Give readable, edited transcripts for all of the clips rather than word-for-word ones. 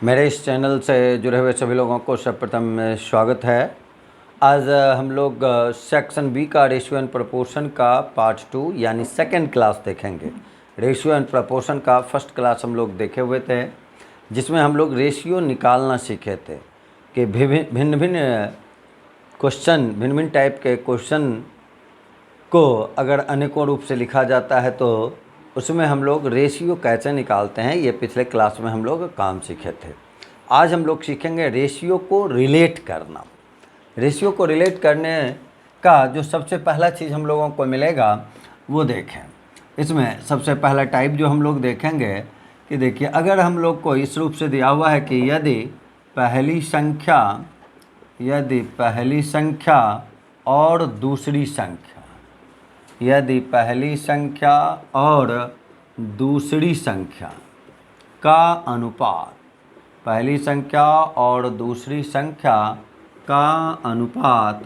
मेरे इस चैनल से जुड़े हुए सभी लोगों को सर्वप्रथम स्वागत है। आज हम लोग सेक्शन बी का रेशियो एंड प्रपोर्शन का पार्ट 2 यानी सेकंड क्लास देखेंगे। रेशियो एंड प्रपोर्शन का फर्स्ट क्लास हम लोग देखे हुए थे, जिसमें हम लोग रेशियो निकालना सीखे थे कि भिन्न भिन्न क्वेश्चन, भिन्न भिन्न टाइप के क्वेश्चन को अगर अनेकों रूप से लिखा जाता है तो उसमें हम लोग रेशियो कैसे निकालते हैं, ये पिछले क्लास में हम लोग काम सीखे थे। आज हम लोग सीखेंगे रेशियो को रिलेट करना। रेशियो को रिलेट करने का जो सबसे पहला चीज़ हम लोगों को मिलेगा वो देखें। इसमें सबसे पहला टाइप जो हम लोग देखेंगे कि देखिए, अगर हम लोग को इस रूप से दिया हुआ है कि यदि पहली संख्या और दूसरी संख्या, यदि पहली संख्या और दूसरी संख्या का अनुपात, पहली संख्या और दूसरी संख्या का अनुपात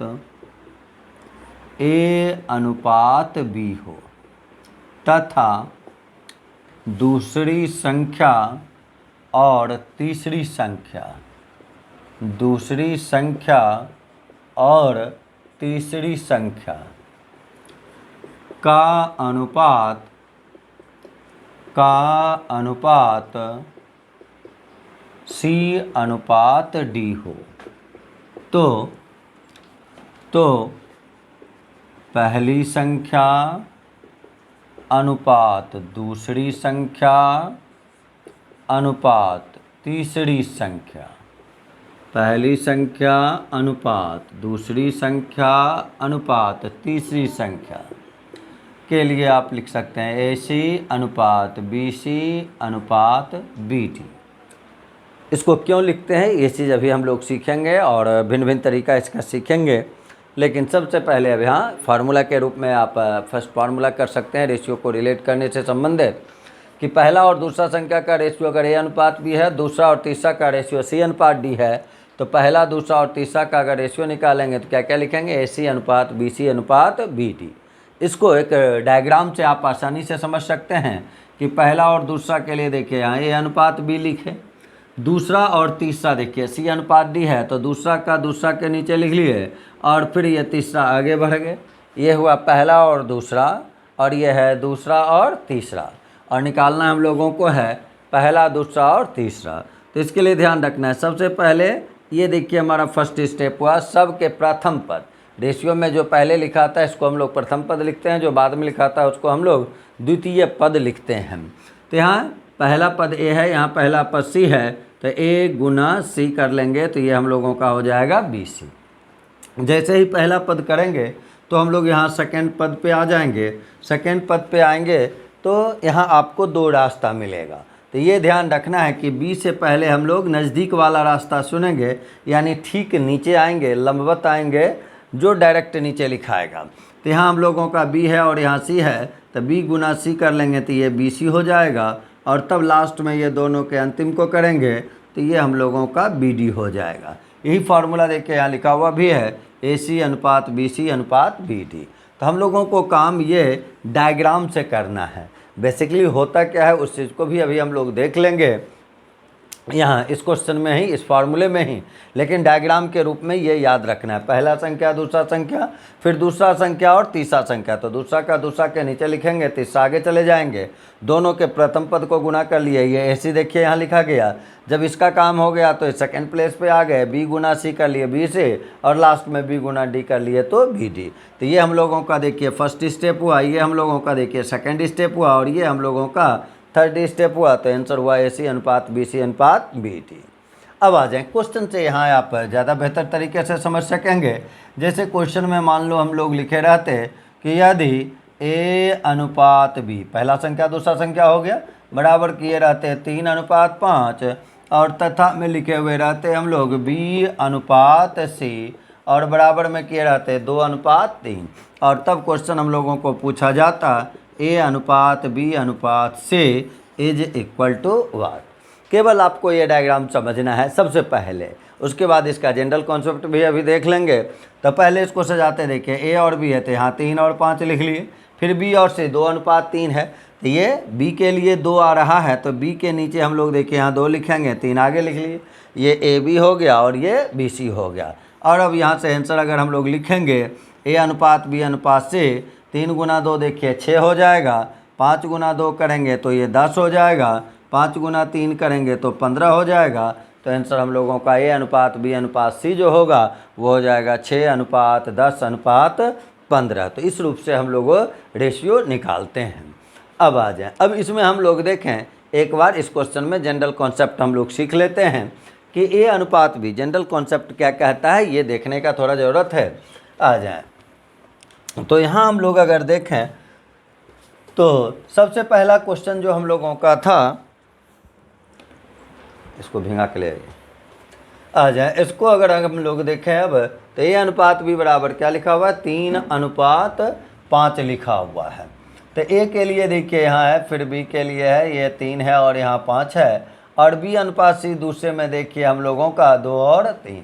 A/B हो तथा दूसरी संख्या और तीसरी संख्या का अनुपात C/D हो तो पहली संख्या अनुपात दूसरी संख्या अनुपात तीसरी संख्या, पहली संख्या अनुपात दूसरी संख्या अनुपात तीसरी संख्या के लिए आप लिख सकते हैं AC/BC/BD। इसको क्यों लिखते हैं ये चीज़ अभी हम लोग सीखेंगे और भिन्न भिन्न तरीका इसका सीखेंगे। लेकिन सबसे पहले अब यहाँ फार्मूला के रूप में आप फर्स्ट फार्मूला कर सकते हैं रेशियो को रिलेट करने से संबंधित, कि पहला और दूसरा संख्या का रेशियो अगर A/B है, दूसरा और तीसरा का रेशियो C/D है, तो पहला, दूसरा और तीसरा का अगर रेशियो निकालेंगे तो क्या क्या लिखेंगे? AC/BC/BD। इसको एक डायग्राम से आप आसानी से समझ सकते हैं कि पहला और दूसरा के लिए देखिए यहाँ A/B लिखे, दूसरा और तीसरा देखिए C/D है तो दूसरा का दूसरा के नीचे लिख लिए और फिर ये तीसरा आगे बढ़ गए। ये हुआ पहला और दूसरा और ये है दूसरा और तीसरा, और निकालना हम लोगों को है पहला, दूसरा और तीसरा। तो इसके लिए ध्यान रखना है, सबसे पहले ये देखिए हमारा फर्स्ट स्टेप हुआ सब के प्रथम पद। रेशियो में जो पहले लिखा था इसको हम लोग प्रथम पद लिखते हैं, जो बाद में लिखा था उसको हम लोग द्वितीय पद लिखते हैं। तो यहाँ पहला पद A है, यहाँ पहला पद C है, तो A गुना C कर लेंगे तो ये हम लोगों का हो जाएगा BC। जैसे ही पहला पद करेंगे तो हम लोग यहाँ सेकंड पद पे आ जाएंगे। सेकंड पद पे आएंगे तो यहाँ आपको दो रास्ता मिलेगा, तो ये ध्यान रखना है कि B से पहले हम लोग नज़दीक वाला रास्ता चुनेंगे, यानी ठीक नीचे आएंगे, लंबवत आएंगे, जो डायरेक्ट नीचे लिखाएगा। तो यहाँ हम लोगों का B है और यहाँ C है, तो B गुना C कर लेंगे तो ये BC हो जाएगा, और तब लास्ट में ये दोनों के अंतिम को करेंगे तो ये हम लोगों का BD हो जाएगा। यही फार्मूला देखिए यहाँ लिखा हुआ भी है AC/BC/BD। तो हम लोगों को काम ये डायग्राम से करना है। बेसिकली होता क्या है उस चीज़ को भी अभी हम लोग देख लेंगे यहाँ इस क्वेश्चन में ही, इस फार्मूले में ही, लेकिन डायग्राम के रूप में ये याद रखना है। पहला संख्या, दूसरा संख्या, फिर दूसरा संख्या और तीसरा संख्या, तो दूसरा का दूसरा के नीचे लिखेंगे, तीसरा आगे चले जाएंगे, दोनों के प्रथम पद को गुना कर लिए। ये AC देखिए यहाँ लिखा गया, जब इसका काम हो गया तो सेकंड प्लेस पे आ गए, B गुना C कर लिए B से, और लास्ट में B गुना D कर लिए तो BD। तो ये हम लोगों का देखिए फर्स्ट स्टेप हुआ, ये हम लोगों का देखिए सेकेंड स्टेप हुआ, और ये हम लोगों का थर्ड स्टेप हुआ। तो आंसर हुआ AC/BC/BD। अब आ जाएं क्वेश्चन से, यहाँ आप ज़्यादा बेहतर तरीके से समझ सकेंगे। जैसे क्वेश्चन में मान लो हम लोग लिखे रहते कि यदि A/B, पहला संख्या दूसरा संख्या हो गया, बराबर किए रहते 3:5, और तथा में लिखे हुए रहते हम लोग B/C, और बराबर में किए रहते 2:3, और तब क्वेश्चन हम लोगों को पूछा जाता A/B/C = what। केवल आपको ये डायग्राम समझना है सबसे पहले, उसके बाद इसका जनरल कॉन्सेप्ट भी अभी देख लेंगे। तो पहले इसको सजाते देखिए, A और B है तो यहाँ 3 और 5 लिख लिए, फिर B और C 2:3 है, तो ये b के लिए 2 आ रहा है, तो b के नीचे हम लोग देखिए यहाँ 2 लिखेंगे, 3 आगे लिख लिए, ये AB हो गया और ये BC हो गया। और अब यहाँ से आंसर अगर हम लोग लिखेंगे A अनुपात B अनुपात से 3 गुना 2 देखिए 6 हो जाएगा, 5 गुना 2 करेंगे तो ये 10 हो जाएगा, 5 गुना 3 करेंगे तो 15 हो जाएगा। तो आंसर हम लोगों का A अनुपात B अनुपात C जो होगा वो हो जाएगा 6 अनुपात 10 अनुपात 15। तो इस रूप से हम लोग रेशियो निकालते हैं। अब आ जाए, अब इसमें हम लोग देखें एक बार इस क्वेश्चन में जनरल कॉन्सेप्ट हम लोग सीख लेते हैं कि A अनुपात B जनरल कॉन्सेप्ट क्या कहता है, ये देखने का थोड़ा ज़रूरत है। आ जाए तो यहाँ हम लोग अगर देखें तो सबसे पहला क्वेश्चन जो हम लोगों का था, इसको भिंगा के ले आइए, आ जाए इसको अगर हम लोग देखें अब तो A अनुपात B बराबर क्या लिखा हुआ है, 3 अनुपात 5 लिखा हुआ है। तो A के लिए देखिए यहाँ है, फिर B के लिए है, ये 3 है और यहाँ 5 है, और B अनुपात C दूसरे में देखिए हम लोगों का 2 और 3।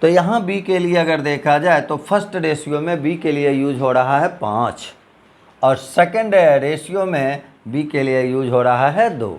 तो यहाँ B के लिए अगर देखा जाए तो फर्स्ट रेशियो में B के लिए यूज हो रहा है 5 और सेकंड रेशियो में B के लिए यूज हो रहा है 2।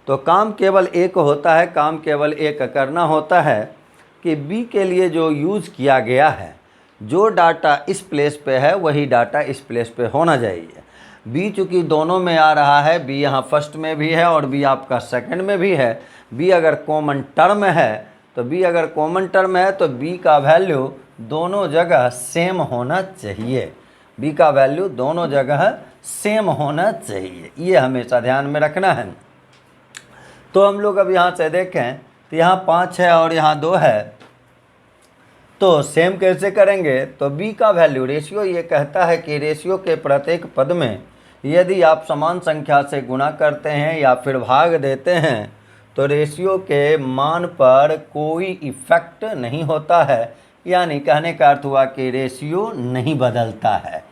तो काम केवल एक होता है, काम केवल एक करना होता है कि B के लिए जो यूज़ किया गया है, जो डाटा इस प्लेस पे है वही डाटा इस प्लेस पे होना चाहिए। B चूँकि दोनों में आ रहा है, B यहाँ फर्स्ट में भी है और B आपका सेकंड में भी है। B अगर कॉमन टर्म है तो B अगर कॉमन टर्म है तो B का वैल्यू दोनों जगह सेम होना चाहिए। B का वैल्यू दोनों जगह सेम होना चाहिए, ये हमेशा ध्यान में रखना है। तो हम लोग अब यहाँ से देखें तो यहाँ 5 है और यहाँ 2 है, तो सेम कैसे करेंगे, तो B का वैल्यू रेशियो ये कहता है कि रेशियो के प्रत्येक पद में यदि आप समान संख्या से गुणा करते हैं या फिर भाग देते हैं तो रेशियो के मान पर कोई इफ़ेक्ट नहीं होता है। यानी कहने का अर्थ हुआ कि रेशियो नहीं बदलता है।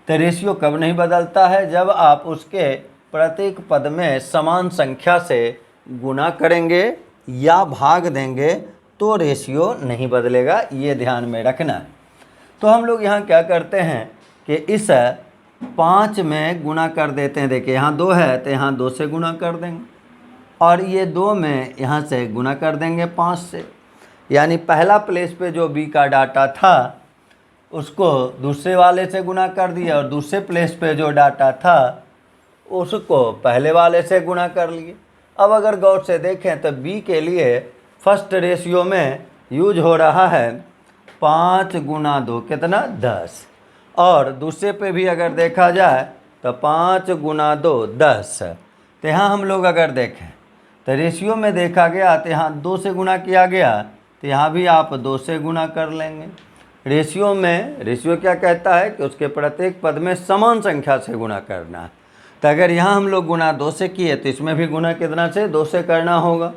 तो रेशियो कब नहीं बदलता है, जब आप उसके प्रत्येक पद में समान संख्या से गुना करेंगे या भाग देंगे तो रेशियो नहीं बदलेगा, ये ध्यान में रखना। तो हम लोग यहाँ क्या करते हैं कि इस 5 में गुना कर देते हैं। देखिए यहाँ 2 है तो यहाँ 2 से गुना कर देंगे और ये 2 में यहाँ से गुना कर देंगे 5 से। यानी पहला प्लेस पे जो B का डाटा था उसको दूसरे वाले से गुना कर दिया और दूसरे प्लेस पे जो डाटा था उसको पहले वाले से गुना कर लिए। अब अगर गौर से देखें तो B के लिए फर्स्ट रेशियो में यूज हो रहा है 5 गुना 2 कितना 10, और दूसरे पे भी अगर देखा जाए तो 5 गुना 2 10। तो यहाँ हम लोग अगर देखें तो रेशियो में देखा गया तो यहाँ 2 से गुना किया गया, तो यहाँ भी आप 2 से गुना कर लेंगे। रेशियो में रेशियो क्या कहता है कि उसके प्रत्येक पद में समान संख्या से गुना करना है। तो अगर यहाँ हम लोग गुना 2 से किए तो इसमें भी गुना कितना से 2 से करना होगा।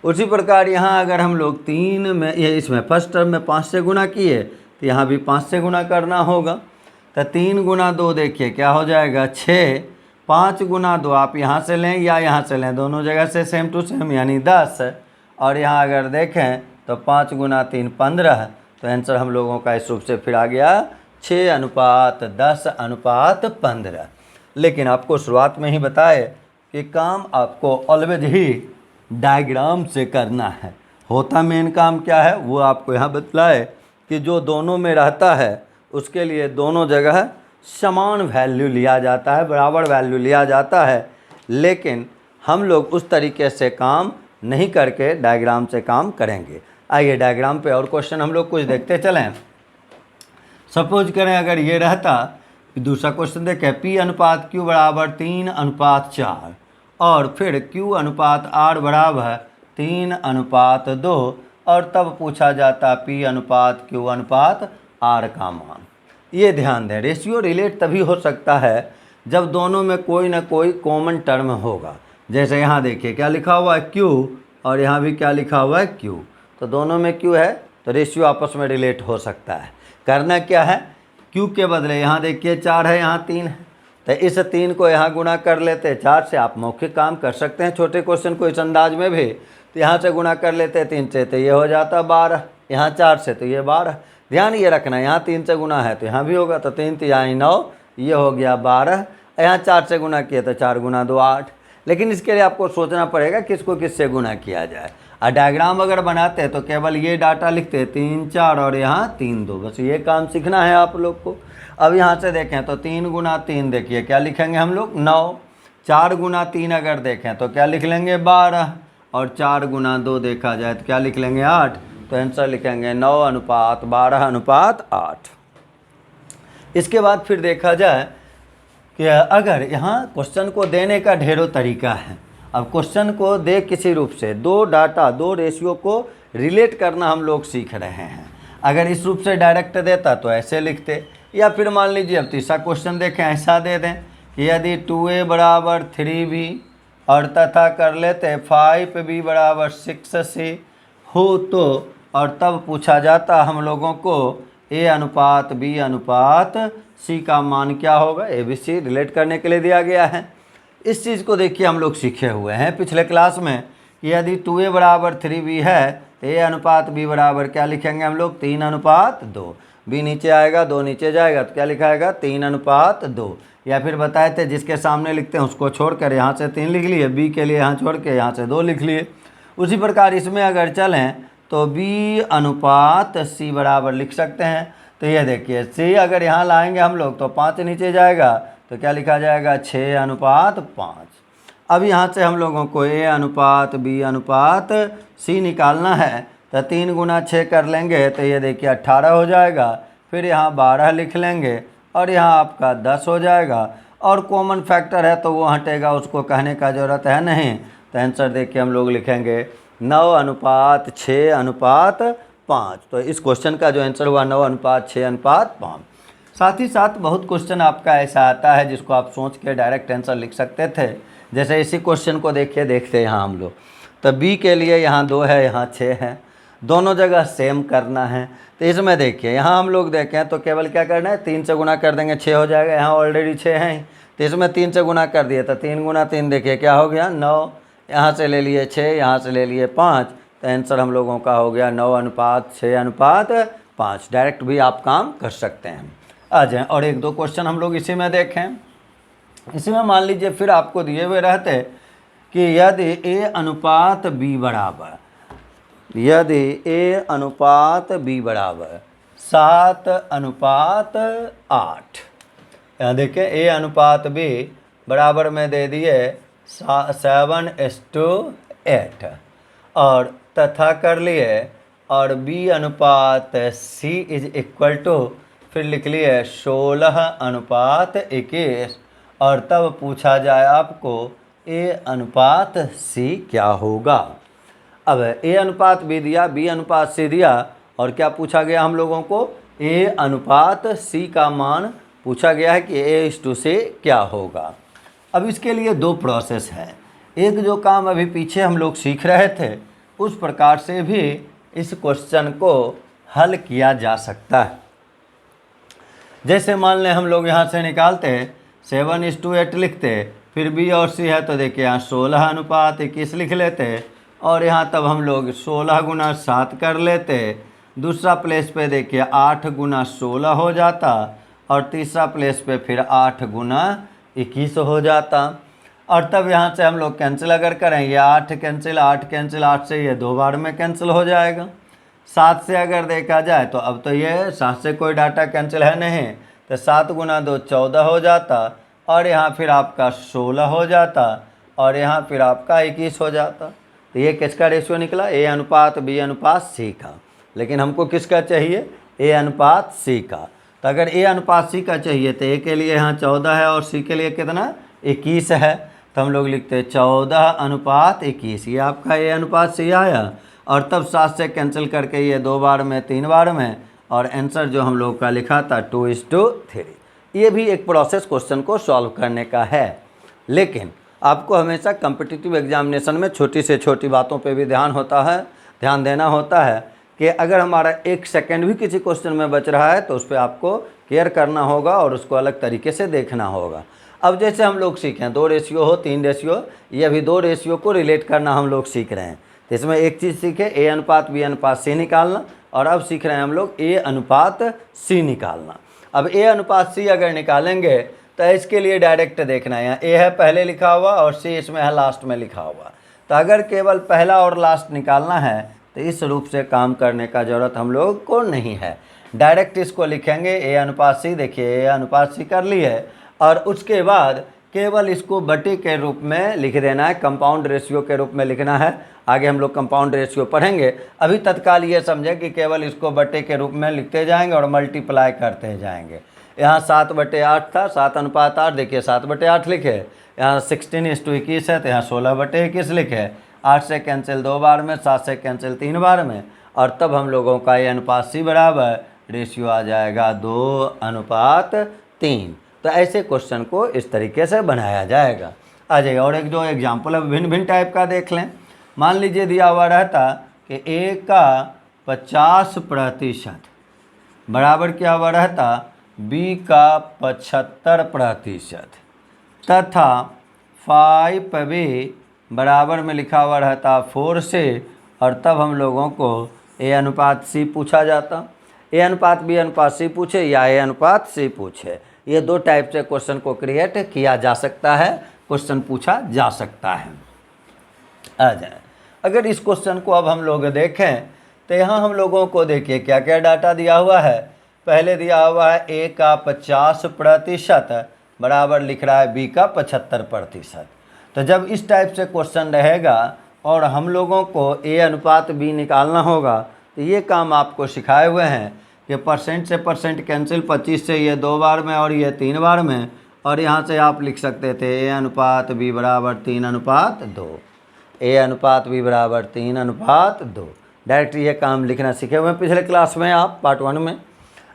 उसी प्रकार यहाँ अगर हम लोग 3 में ये इसमें फर्स्ट टर्म में 5 से गुना किए तो यहाँ भी 5 से गुना करना होगा। तो 3 गुना 2 देखिए क्या हो जाएगा 6, 5 गुना 2 आप यहाँ से लें या यहाँ से लें, दोनों जगह से सेम टू सेम यानी 10, और यहाँ अगर देखें तो 5 गुना 3 15। तो आंसर हम लोगों का इस रूप से फिर आ गया 6 अनुपात 10 अनुपात 15। लेकिन आपको शुरुआत में ही बताए कि काम आपको ऑलवेज ही डायग्राम से करना है। होता मेन काम क्या है वो आपको यहाँ बतलाए कि जो दोनों में रहता है उसके लिए दोनों जगह समान वैल्यू लिया जाता है, बराबर वैल्यू लिया जाता है। लेकिन हम लोग उस तरीके से काम नहीं करके डायग्राम से काम करेंगे। आइए डायग्राम पे और क्वेश्चन हम लोग कुछ देखते चलें। सपोज करें अगर ये रहता, दूसरा क्वेश्चन देखें, P अनुपात Q बराबर 3 अनुपात 4 और फिर Q अनुपात R बराबर 3 अनुपात 2, और तब पूछा जाता P अनुपात Q अनुपात R का मान। ये ध्यान दें, रेशियो रिलेट तभी हो सकता है जब दोनों में कोई ना कोई कॉमन टर्म होगा। जैसे यहाँ देखिए क्या लिखा हुआ है Q और यहाँ भी क्या लिखा हुआ है Q, तो दोनों में Q है तो रेशियो आपस में रिलेट हो सकता है। करना क्या है, Q के बदले यहाँ देखिए 4 है, यहाँ 3 है, तो इस 3 को यहाँ गुना कर लेते 4 से। आप मौखिक काम कर सकते हैं छोटे क्वेश्चन को इस अंदाज में भी। तो यहाँ से गुना कर लेते 3 से तो ये हो जाता 12, यहाँ 4 से तो ये 12। ध्यान ये रखना यहाँ 3 से गुना है तो यहाँ भी होगा, तो 3 3 9, ये हो गया 12। यहाँ 4 से गुना किया तो 4 गुना 2 8, लेकिन इसके लिए आपको सोचना पड़ेगा किसको किससे गुना किया जाए। और डायग्राम अगर बनाते हैं तो केवल ये डाटा लिखते हैं 3 4 और यहाँ 3 2, बस ये काम सीखना है आप लोग को। अब यहाँ से देखें तो 3 गुना 3 देखिए क्या लिखेंगे हम लोग 9, 4 गुना 3 अगर देखें तो क्या लिख लेंगे 12, और 4 गुना 2 देखा जाए तो क्या लिख लेंगे 8, तो आंसर लिखेंगे 9:12:8। इसके बाद फिर देखा जाए कि अगर यहाँ क्वेश्चन को देने का ढेरों तरीका है। अब क्वेश्चन को दे किसी रूप से, दो डाटा दो रेशियो को रिलेट करना हम लोग सीख रहे हैं। अगर इस रूप से डायरेक्ट देता तो ऐसे लिखते, या फिर मान लीजिए अब तीसरा क्वेश्चन देखें ऐसा दे दें कि यदि 2a बराबर 3b और तथा कर लेते 5b बराबर 6c हो तो, और तब पूछा जाता हम लोगों को a अनुपात b अनुपात c का मान क्या होगा। ABC रिलेट करने के लिए दिया गया है। इस चीज़ को देखिए हम लोग सीखे हुए हैं पिछले क्लास में कि यदि 2a बराबर 3b है तो a अनुपात b बराबर क्या लिखेंगे हम लोग 3:2, b नीचे आएगा 2 नीचे जाएगा तो क्या लिखाएगा 3:2। या फिर बताए थे जिसके सामने लिखते हैं उसको छोड़कर यहाँ से 3 लिख लिए, b के लिए यहाँ छोड़ के यहाँ से 2 लिख लिए। उसी प्रकार इसमें अगर चलें तो b अनुपात c बराबर लिख सकते हैं। तो ये देखिए c अगर यहाँ लाएंगे हम लोग तो 5 नीचे जाएगा तो क्या लिखा जाएगा 6:5। अब यहाँ से हम लोगों को a अनुपात b अनुपात c निकालना है तो 3 गुना 6 कर लेंगे तो ये देखिए 18 हो जाएगा। फिर यहाँ 12 लिख लेंगे और यहाँ आपका 10 हो जाएगा, और कॉमन फैक्टर है तो वो हटेगा, उसको कहने का ज़रूरत है नहीं। तो आंसर देखिए हम लोग लिखेंगे 9:6:5। तो इस क्वेश्चन का जो आंसर हुआ 9:6:5। साथ ही साथ बहुत क्वेश्चन आपका ऐसा आता है जिसको आप सोच के डायरेक्ट आंसर लिख सकते थे। जैसे इसी क्वेश्चन को देखिए, देखते हैं यहाँ हम लोग तो b के लिए यहाँ 2 है यहाँ 6 है, दोनों जगह सेम करना है। तो इसमें देखिए यहाँ हम लोग देखें तो केवल क्या करना है 3 से गुना कर देंगे 6 हो जाएगा, यहाँ ऑलरेडी 6 है तो इसमें 3 से गुना कर दिए तो 3 गुना 3 देखिए क्या हो गया 9, यहाँ से ले लिए 6 यहाँ से ले लिए 5, तो आंसर हम लोगों का हो गया 9:6:5। डायरेक्ट भी आप काम कर सकते हैं। आ जाएँ और 1-2 क्वेश्चन हम लोग इसी में देखें। इसी में मान लीजिए फिर आपको दिए हुए रहते कि यदि a अनुपात b बराबर, यदि a अनुपात b बराबर 7:8, यहाँ देखिए a अनुपात b बराबर में दे दिए 7:8 और तथा कर लिए, और b अनुपात c इज इक्वल टू फिर लिख लिए 16:21, और तब पूछा जाए आपको a अनुपात c क्या होगा। अब a अनुपात b दिया, b अनुपात c दिया, और क्या पूछा गया हम लोगों को a अनुपात c का मान पूछा गया है कि a/c क्या होगा। अब इसके लिए 2 प्रोसेस है। एक जो काम अभी पीछे हम लोग सीख रहे थे उस प्रकार से भी इस क्वेश्चन को हल किया जा सकता है। जैसे मान लें हम लोग यहाँ से निकालते 7:8 लिखते, फिर b और c है तो देखिए यहाँ 16:21 लिख लेते, और यहाँ तब हम लोग 16 गुना 7 कर लेते। दूसरा प्लेस पे देखिए 8 गुना 16 हो जाता, और तीसरा प्लेस पे फिर 8 गुना 21 हो जाता। और तब यहाँ से हम लोग कैंसिल अगर करेंगे 8 कैंसिल 8 कैंसिल 8 से ये 2 बार में कैंसिल हो जाएगा। 7 से अगर देखा जाए तो अब तो ये 7 से कोई डाटा कैंसिल है नहीं, तो 7 गुना 2 14 हो जाता, और यहाँ फिर आपका 16 हो जाता, और यहाँ फिर आपका 21 हो जाता। तो ये किसका रेशियो निकला a अनुपात b अनुपात c का। लेकिन हमको किसका चाहिए a अनुपात c का। तो अगर a अनुपात c का चाहिए तो a के लिए यहाँ 14 है और c के लिए कितना 21 है, तो हम लोग लिखते 14:21। ये आपका a अनुपात c आया, और तब 7 से कैंसिल करके ये 2 बार में 3 बार में, और आंसर जो हम लोग का लिखा था 2:3। ये भी एक प्रोसेस क्वेश्चन को सॉल्व करने का है। लेकिन आपको हमेशा कॉम्पिटिटिव एग्जामिनेशन में छोटी से छोटी बातों पे भी ध्यान देना होता है कि अगर हमारा 1 सेकंड भी किसी क्वेश्चन में बच रहा है तो उस पर आपको केयर करना होगा और उसको अलग तरीके से देखना होगा। अब जैसे हम लोग सीखें 2 रेशियो हो 3 रेशियो, ये अभी 2 रेशियो को रिलेट करना हम लोग सीख रहे हैं। तो इसमें एक चीज़ सीखे a अनुपात b अनुपात c निकालना, और अब सीख रहे हैं हम लोग a अनुपात c निकालना। अब a अनुपात c अगर निकालेंगे तो इसके लिए डायरेक्ट देखना है, यहाँ ए है पहले लिखा हुआ और सी इसमें है लास्ट में लिखा हुआ। तो अगर केवल पहला और लास्ट निकालना है तो इस रूप से काम करने का ज़रूरत हम लोग को नहीं है, डायरेक्ट इसको लिखेंगे ए अनुपात सी। देखिए ए अनुपात सी कर लिए और उसके बाद केवल इसको बटे के रूप में लिख देना है, कंपाउंड रेशियो के रूप में लिखना है। आगे हम लोग कंपाउंड रेशियो पढ़ेंगे, अभी तत्काल ये समझें कि केवल इसको बटे के रूप में लिखते जाएंगे और मल्टीप्लाई करते जाएंगे। यहाँ 7/8 था, 7:8, देखिए 7/8 लिखे। यहाँ 16:21 है तो यहाँ 16/21 लिखे। 8 से कैंसिल 2 बार में, 7 से कैंसिल 3 बार में, और तब हम लोगों का ये अनुपात सी बराबर रेशियो आ जाएगा 2:3। तो ऐसे क्वेश्चन को इस तरीके से बनाया जाएगा। आ जाइए और एक जो एग्जाम्पल है भिन्न भिन्न टाइप का देख लें। मान लीजिए दिया हुआ रहता कि ए का 50% बराबर क्या हुआ रहता बी का 75% तथा 5b बराबर में लिखा हुआ रहता 4 से, और तब हम लोगों को ए अनुपात सी पूछा जाता। ए अनुपात बी अनुपात सी पूछे या ए अनुपात सी पूछे, ये दो टाइप से क्वेश्चन को क्रिएट किया जा सकता है, क्वेश्चन पूछा जा सकता है। आ जाए अगर इस क्वेश्चन को अब हम लोग देखें तो यहाँ हम लोगों को देखिए क्या क्या डाटा दिया हुआ है। पहले दिया हुआ है ए का 50% बराबर लिख रहा है बी का 75%। तो जब इस टाइप से क्वेश्चन रहेगा और हम लोगों को ए अनुपात बी निकालना होगा तो ये काम आपको सिखाए हुए हैं कि परसेंट से परसेंट कैंसिल, 25 से ये 2 बार में और ये 3 बार में, और यहाँ से आप लिख सकते थे ए अनुपात बी बराबर 3:2, ए अनुपात बी बराबर 3:2। डायरेक्ट ये काम लिखना सीखे हुए हैं पिछले क्लास में आप पार्ट 1 में।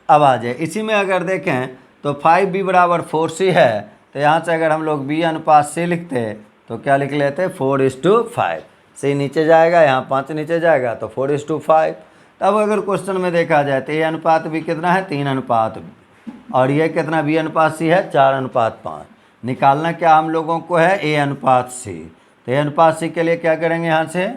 अब आ जाए इसी में अगर देखें तो 5b बराबर 4c है, तो यहाँ से अगर हम लोग b अनुपात c लिखते तो क्या लिख लेते 4:5। c नीचे जाएगा, यहाँ 5 नीचे जाएगा तो 4:5। तब अगर क्वेश्चन में देखा जाए तो a अनुपात b कितना है 3:b, और ये कितना b अनुपात c है 4:5। निकालना क्या हम लोगों को है a अनुपात c। तो a अनुपात c के लिए क्या करेंगे, यहाँ से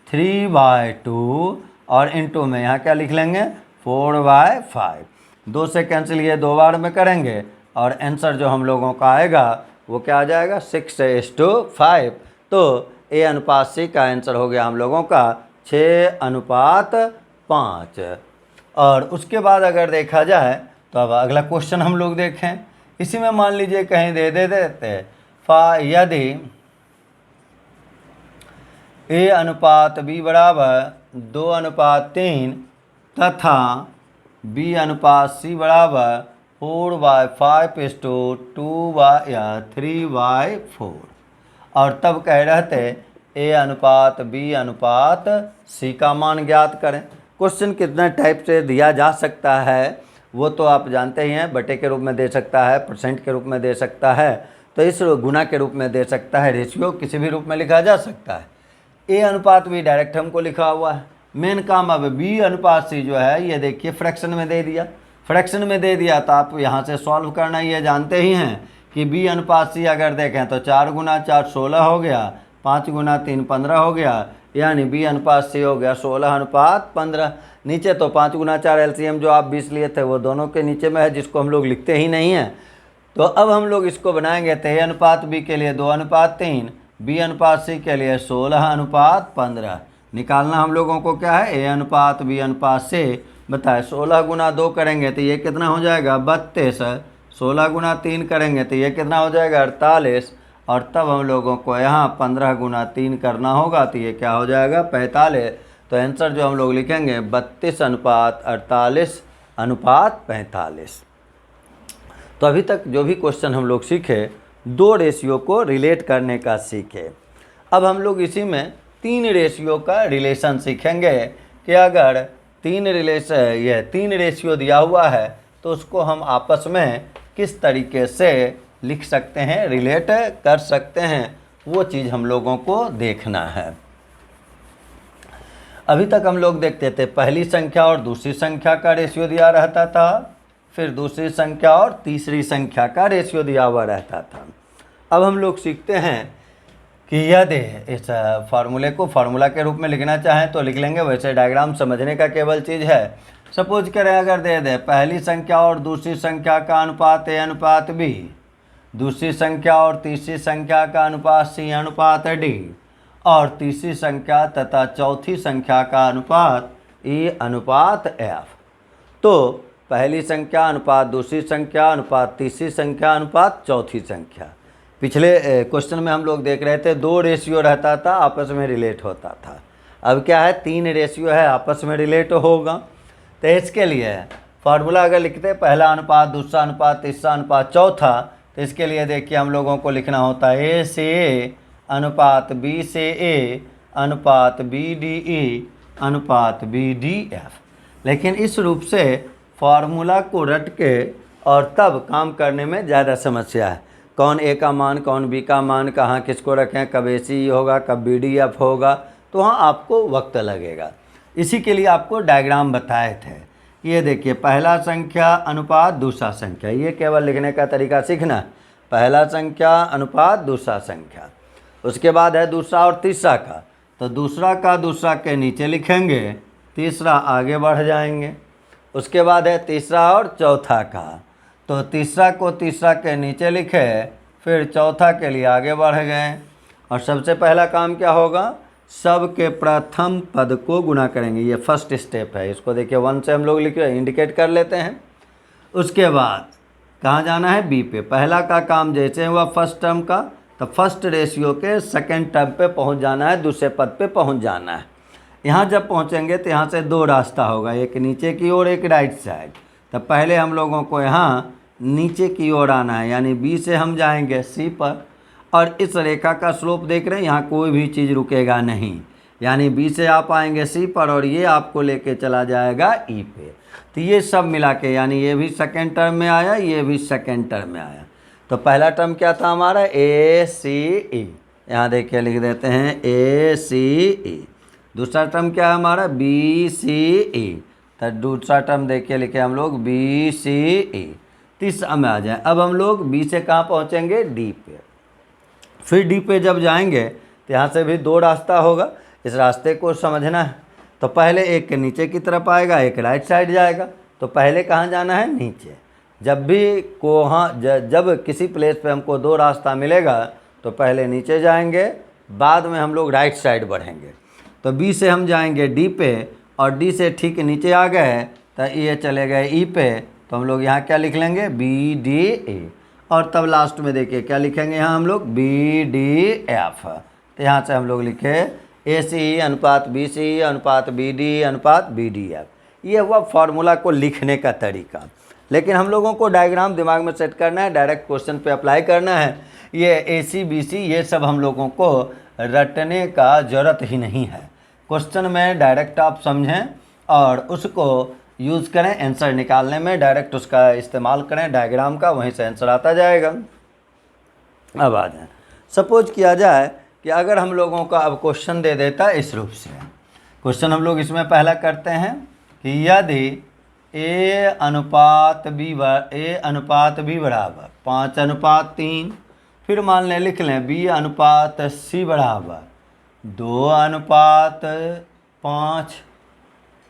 3/2 और इंटू में यहाँ क्या लिख लेंगे 4/5। 2 से कैंसिल ये 2 बार में करेंगे और आंसर जो हम लोगों का आएगा वो क्या आ जाएगा 6:5। तो ए अनुपात सी का आंसर हो गया हम लोगों का 6:5। और उसके बाद अगर देखा जाए तो अब अगला क्वेश्चन हम लोग देखें। इसी में मान लीजिए कहीं दे देते यदि ए अनुपात बी बराबर 2:3 तथा बी अनुपात सी बराबर 4/5:2/3/4, और तब कह रहते ए अनुपात बी अनुपात सी का मान ज्ञात करें। क्वेश्चन कितना टाइप से दिया जा सकता है वो तो आप जानते ही हैं, बटे के रूप में दे सकता है, परसेंट के रूप में दे सकता है, तो इस गुना के रूप में दे सकता है, रेशियो किसी भी रूप में लिखा जा सकता है। ए अनुपात बी डायरेक्ट हमको लिखा हुआ है। मेन काम अब बी अनुपात सी जो है ये देखिए फ्रैक्शन में दे दिया, फ्रैक्शन में दे दिया तो आप यहाँ से सॉल्व करना ये जानते ही हैं कि बी अनुपात सी अगर देखें तो 4 गुना 4 16 हो गया, 5 गुना 3 15 हो गया, यानी बी अनुपात सी हो गया 16:15। नीचे तो 5 गुना 4 एलसीएम जो आप 20 लिए थे वो दोनों के नीचे में है, जिसको हम लोग लिखते ही नहीं हैं। तो अब हम लोग इसको बनाएंगे तो ए अनुपात बी के लिए 2:3, बी अनुपात सी के लिए 16:15। निकालना हम लोगों को क्या है ए अनुपात बी अनुपात से। बताए 16 गुना 2 करेंगे तो ये कितना हो जाएगा 32, 16 गुना 3 करेंगे तो ये कितना हो जाएगा 48, और तब हम लोगों को यहाँ 15 गुना 3 करना होगा तो ये क्या हो जाएगा 45। तो आंसर जो हम लोग लिखेंगे 32:48:45। तो अभी तक जो भी क्वेश्चन हम लोग सीखे 2 रेशियो को रिलेट करने का सीखे। अब हम लोग इसी में 3 रेशियो का रिलेशन सीखेंगे कि अगर 3 रेशियो दिया हुआ है तो उसको हम आपस में किस तरीके से लिख सकते हैं, रिलेट कर सकते हैं, वो चीज़ हम लोगों को देखना है। अभी तक हम लोग देखते थे पहली संख्या और दूसरी संख्या का रेशियो दिया रहता था, फिर दूसरी संख्या और तीसरी संख्या का रेशियो दिया हुआ रहता था। अब हम लोग सीखते हैं कि यदि इस फार्मूले को फार्मूला के रूप में लिखना चाहें तो लिख लेंगे, वैसे डायग्राम समझने का केवल चीज़ है। सपोज करें अगर दे दे पहली संख्या और दूसरी संख्या का अनुपात ए अनुपात बी, दूसरी संख्या और तीसरी संख्या का अनुपात C अनुपात D, और तीसरी संख्या तथा चौथी संख्या का अनुपात E अनुपात F। तो पहली संख्या अनुपात दूसरी संख्या अनुपात तीसरी संख्या अनुपात चौथी संख्या। पिछले क्वेश्चन में हम लोग देख रहे थे 2 रेशियो रहता था, आपस में रिलेट होता था। अब क्या है, 3 रेशियो है, आपस में रिलेट होगा। तो इसके लिए फार्मूला अगर लिखते हैं पहला अनुपात दूसरा अनुपात तीसरा अनुपात चौथा, तो इसके लिए देखिए हम लोगों को लिखना होता है A से A अनुपात B से A अनुपात BDE अनुपात BDF। लेकिन इस रूप से फार्मूला को रट के और तब काम करने में ज़्यादा समस्या है। कौन A का मान कौन B का मान कहाँ किसको रखें, कब AC होगा कब BDF होगा, तो वहाँ आपको वक्त लगेगा। इसी के लिए आपको डायग्राम बताए थे। ये देखिए पहला संख्या अनुपात दूसरा संख्या, ये केवल लिखने का तरीका सीखना। पहला संख्या अनुपात दूसरा संख्या, उसके बाद है दूसरा और तीसरा का, तो दूसरा का दूसरा के नीचे लिखेंगे, तीसरा आगे बढ़ जाएंगे। उसके बाद है तीसरा और चौथा का, तो तीसरा को तीसरा के नीचे लिखे, फिर चौथा के लिए आगे बढ़ गए। और सबसे पहला काम क्या होगा, सब के प्रथम पद को गुणा करेंगे। ये फर्स्ट स्टेप है, इसको देखिए 1 से हम लोग लिखे इंडिकेट कर लेते हैं। उसके बाद कहाँ जाना है, बी पे। पहला का काम जैसे हुआ फर्स्ट टर्म का, तो फर्स्ट रेशियो के सेकंड टर्म पे पहुंच जाना है, दूसरे पद पे पहुंच जाना है। यहाँ जब पहुँचेंगे तो यहाँ से 2 रास्ता होगा, एक नीचे की ओर एक राइट साइड। तो पहले हम लोगों को यहाँ नीचे की ओर आना है, यानी बी से हम जाएंगे सी पर, और इस रेखा का स्लोप देख रहे हैं, यहाँ कोई भी चीज़ रुकेगा नहीं, यानी बी से आप आएंगे सी पर और ये आपको लेके चला जाएगा ई पे। तो ये सब मिला के, यानी ये भी सेकेंड टर्म में आया, ये भी सेकेंड टर्म में आया। तो पहला टर्म क्या था हमारा, ए सी ई, यहाँ देखिए लिख देते हैं ए सी ई। दूसरा टर्म क्या है हमारा, बी सी ई, तो दूसरा टर्म देखिए लिखे हम लोग बी सी ई। तीसरा में आ जाए, अब हम लोग बी से कहाँ पहुँचेंगे, डी पे। फिर डी पे जब जाएंगे तो यहाँ से भी 2 रास्ता होगा, इस रास्ते को समझना है। तो पहले एक के नीचे की तरफ आएगा, एक राइट साइड जाएगा। तो पहले कहाँ जाना है, नीचे। जब भी जब किसी प्लेस पे हमको 2 रास्ता मिलेगा तो पहले नीचे जाएंगे, बाद में हम लोग राइट साइड बढ़ेंगे। तो बी से हम जाएंगे डी पे, और डी से ठीक नीचे आ गए तो ये चले गए ई पे, तो हम लोग यहाँ क्या लिख लेंगे, बी डी ए। और तब लास्ट में देखिए क्या लिखेंगे यहाँ हम लोग, बी डी एफ। तो यहाँ से हम लोग लिखे ए सी अनुपात बी सी अनुपात बी डी अनुपात बी डी एफ। ये हुआ फार्मूला को लिखने का तरीका। लेकिन हम लोगों को डायग्राम दिमाग में सेट करना है, डायरेक्ट क्वेश्चन पे अप्लाई करना है। ये ए सी बी सी ये सब हम लोगों को रटने का ज़रूरत ही नहीं है। क्वेश्चन में डायरेक्ट आप समझें और उसको यूज़ करें, आंसर निकालने में डायरेक्ट उसका इस्तेमाल करें डायग्राम का, वहीं से आंसर आता जाएगा। अब आ जाए, सपोज किया जाए कि अगर हम लोगों का अब क्वेश्चन दे देता है इस रूप से। क्वेश्चन हम लोग इसमें पहला करते हैं कि यदि ए अनुपात बी बराबर 5:3, फिर मान लें लिख लें बी अनुपात सी बराबर 2:5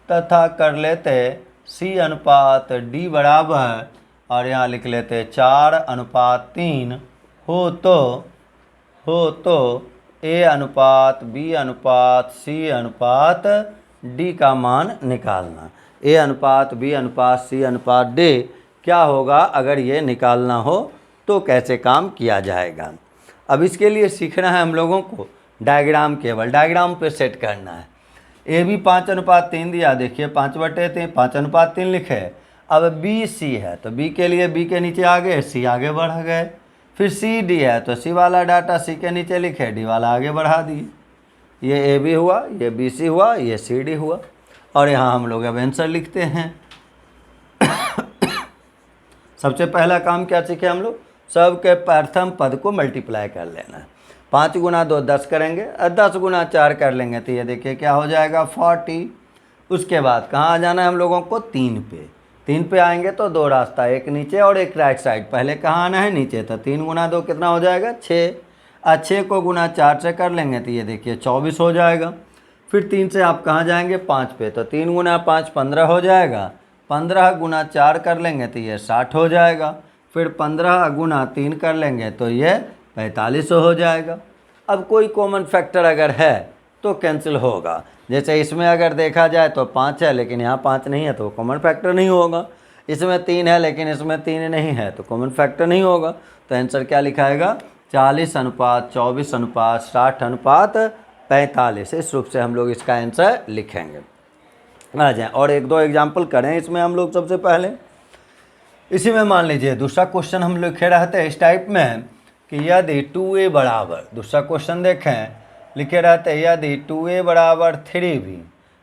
तथा कर लेते सी अनुपात डी बराबर, और यहाँ लिख लेते 4:3 हो तो ए अनुपात बी अनुपात सी अनुपात डी का मान निकालना। ए अनुपात बी अनुपात सी अनुपात डी क्या होगा, अगर ये निकालना हो तो कैसे काम किया जाएगा। अब इसके लिए सीखना है हम लोगों को डायग्राम, केवल डायग्राम पे सेट करना है। ए भी 5:3 दिया, देखिए 5/3 5:3 लिखे। अब बी सी है तो बी के लिए बी के नीचे आगे, सी आगे बढ़ गए। फिर सी डी है तो सी वाला डाटा सी के नीचे लिखे, डी वाला आगे बढ़ा दिए। ये ए बी हुआ, ये बी सी हुआ, ये सी डी हुआ। और यहाँ हम लोग अब आंसर लिखते हैं। सबसे पहला काम क्या सीखे हम लोग, सबके प्रथम पद को मल्टीप्लाई कर लेना है। 5 × 2 10 करेंगे और 10 × 4 कर लेंगे, तो ये देखिए क्या हो जाएगा 40। उसके बाद कहाँ आ जाना है हम लोगों को, 3 पे। 3 पे आएंगे तो 2 रास्ता, एक नीचे और एक राइट साइड। पहले कहाँ आना है, नीचे। तो 3 × 2 कितना हो जाएगा, 6। 6 को गुना 4 से कर लेंगे तो ये देखिए 24 हो जाएगा। फिर 3 से आप कहाँ जाएंगे, 5 पे। तो 3 × 5 15 हो जाएगा। 15 × 4 कर लेंगे तो ये 60 हो जाएगा। फिर 15 गुना 3 कर लेंगे तो ये 4500 हो जाएगा। अब कोई कॉमन फैक्टर अगर है तो कैंसिल होगा। जैसे इसमें अगर देखा जाए तो 5 है लेकिन यहाँ 5 नहीं है तो कॉमन फैक्टर नहीं होगा। इसमें 3 है लेकिन इसमें 3 नहीं है तो कॉमन फैक्टर नहीं होगा। तो आंसर क्या लिखाएगा? 40:24:60:45। इस रूप से हम लोग इसका आंसर लिखेंगे। आ जाए और एक दो एग्जाम्पल करें इसमें हम लोग। सबसे पहले इसी में मान लीजिए दूसरा क्वेश्चन हम लिखे रहते हैं इस टाइप में कि यदि 2a बराबर, दूसरा क्वेश्चन देखें, लिखे रहते यदि 2a बराबर 3b,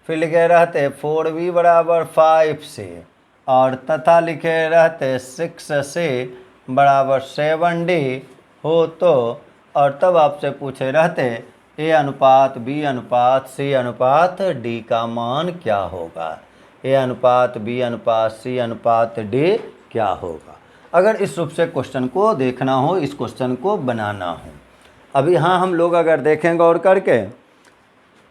फिर लिखे रहते 4b बराबर 5c, और तथा लिखे रहते 6c बराबर 7d हो तो, और तब आपसे पूछे रहते a अनुपात b अनुपात c अनुपात d का मान क्या होगा। a अनुपात b अनुपात c अनुपात d क्या होगा। अगर इस रूप से क्वेश्चन को देखना हो, इस क्वेश्चन को बनाना हो। अभी यहाँ हम लोग अगर देखें गौर करके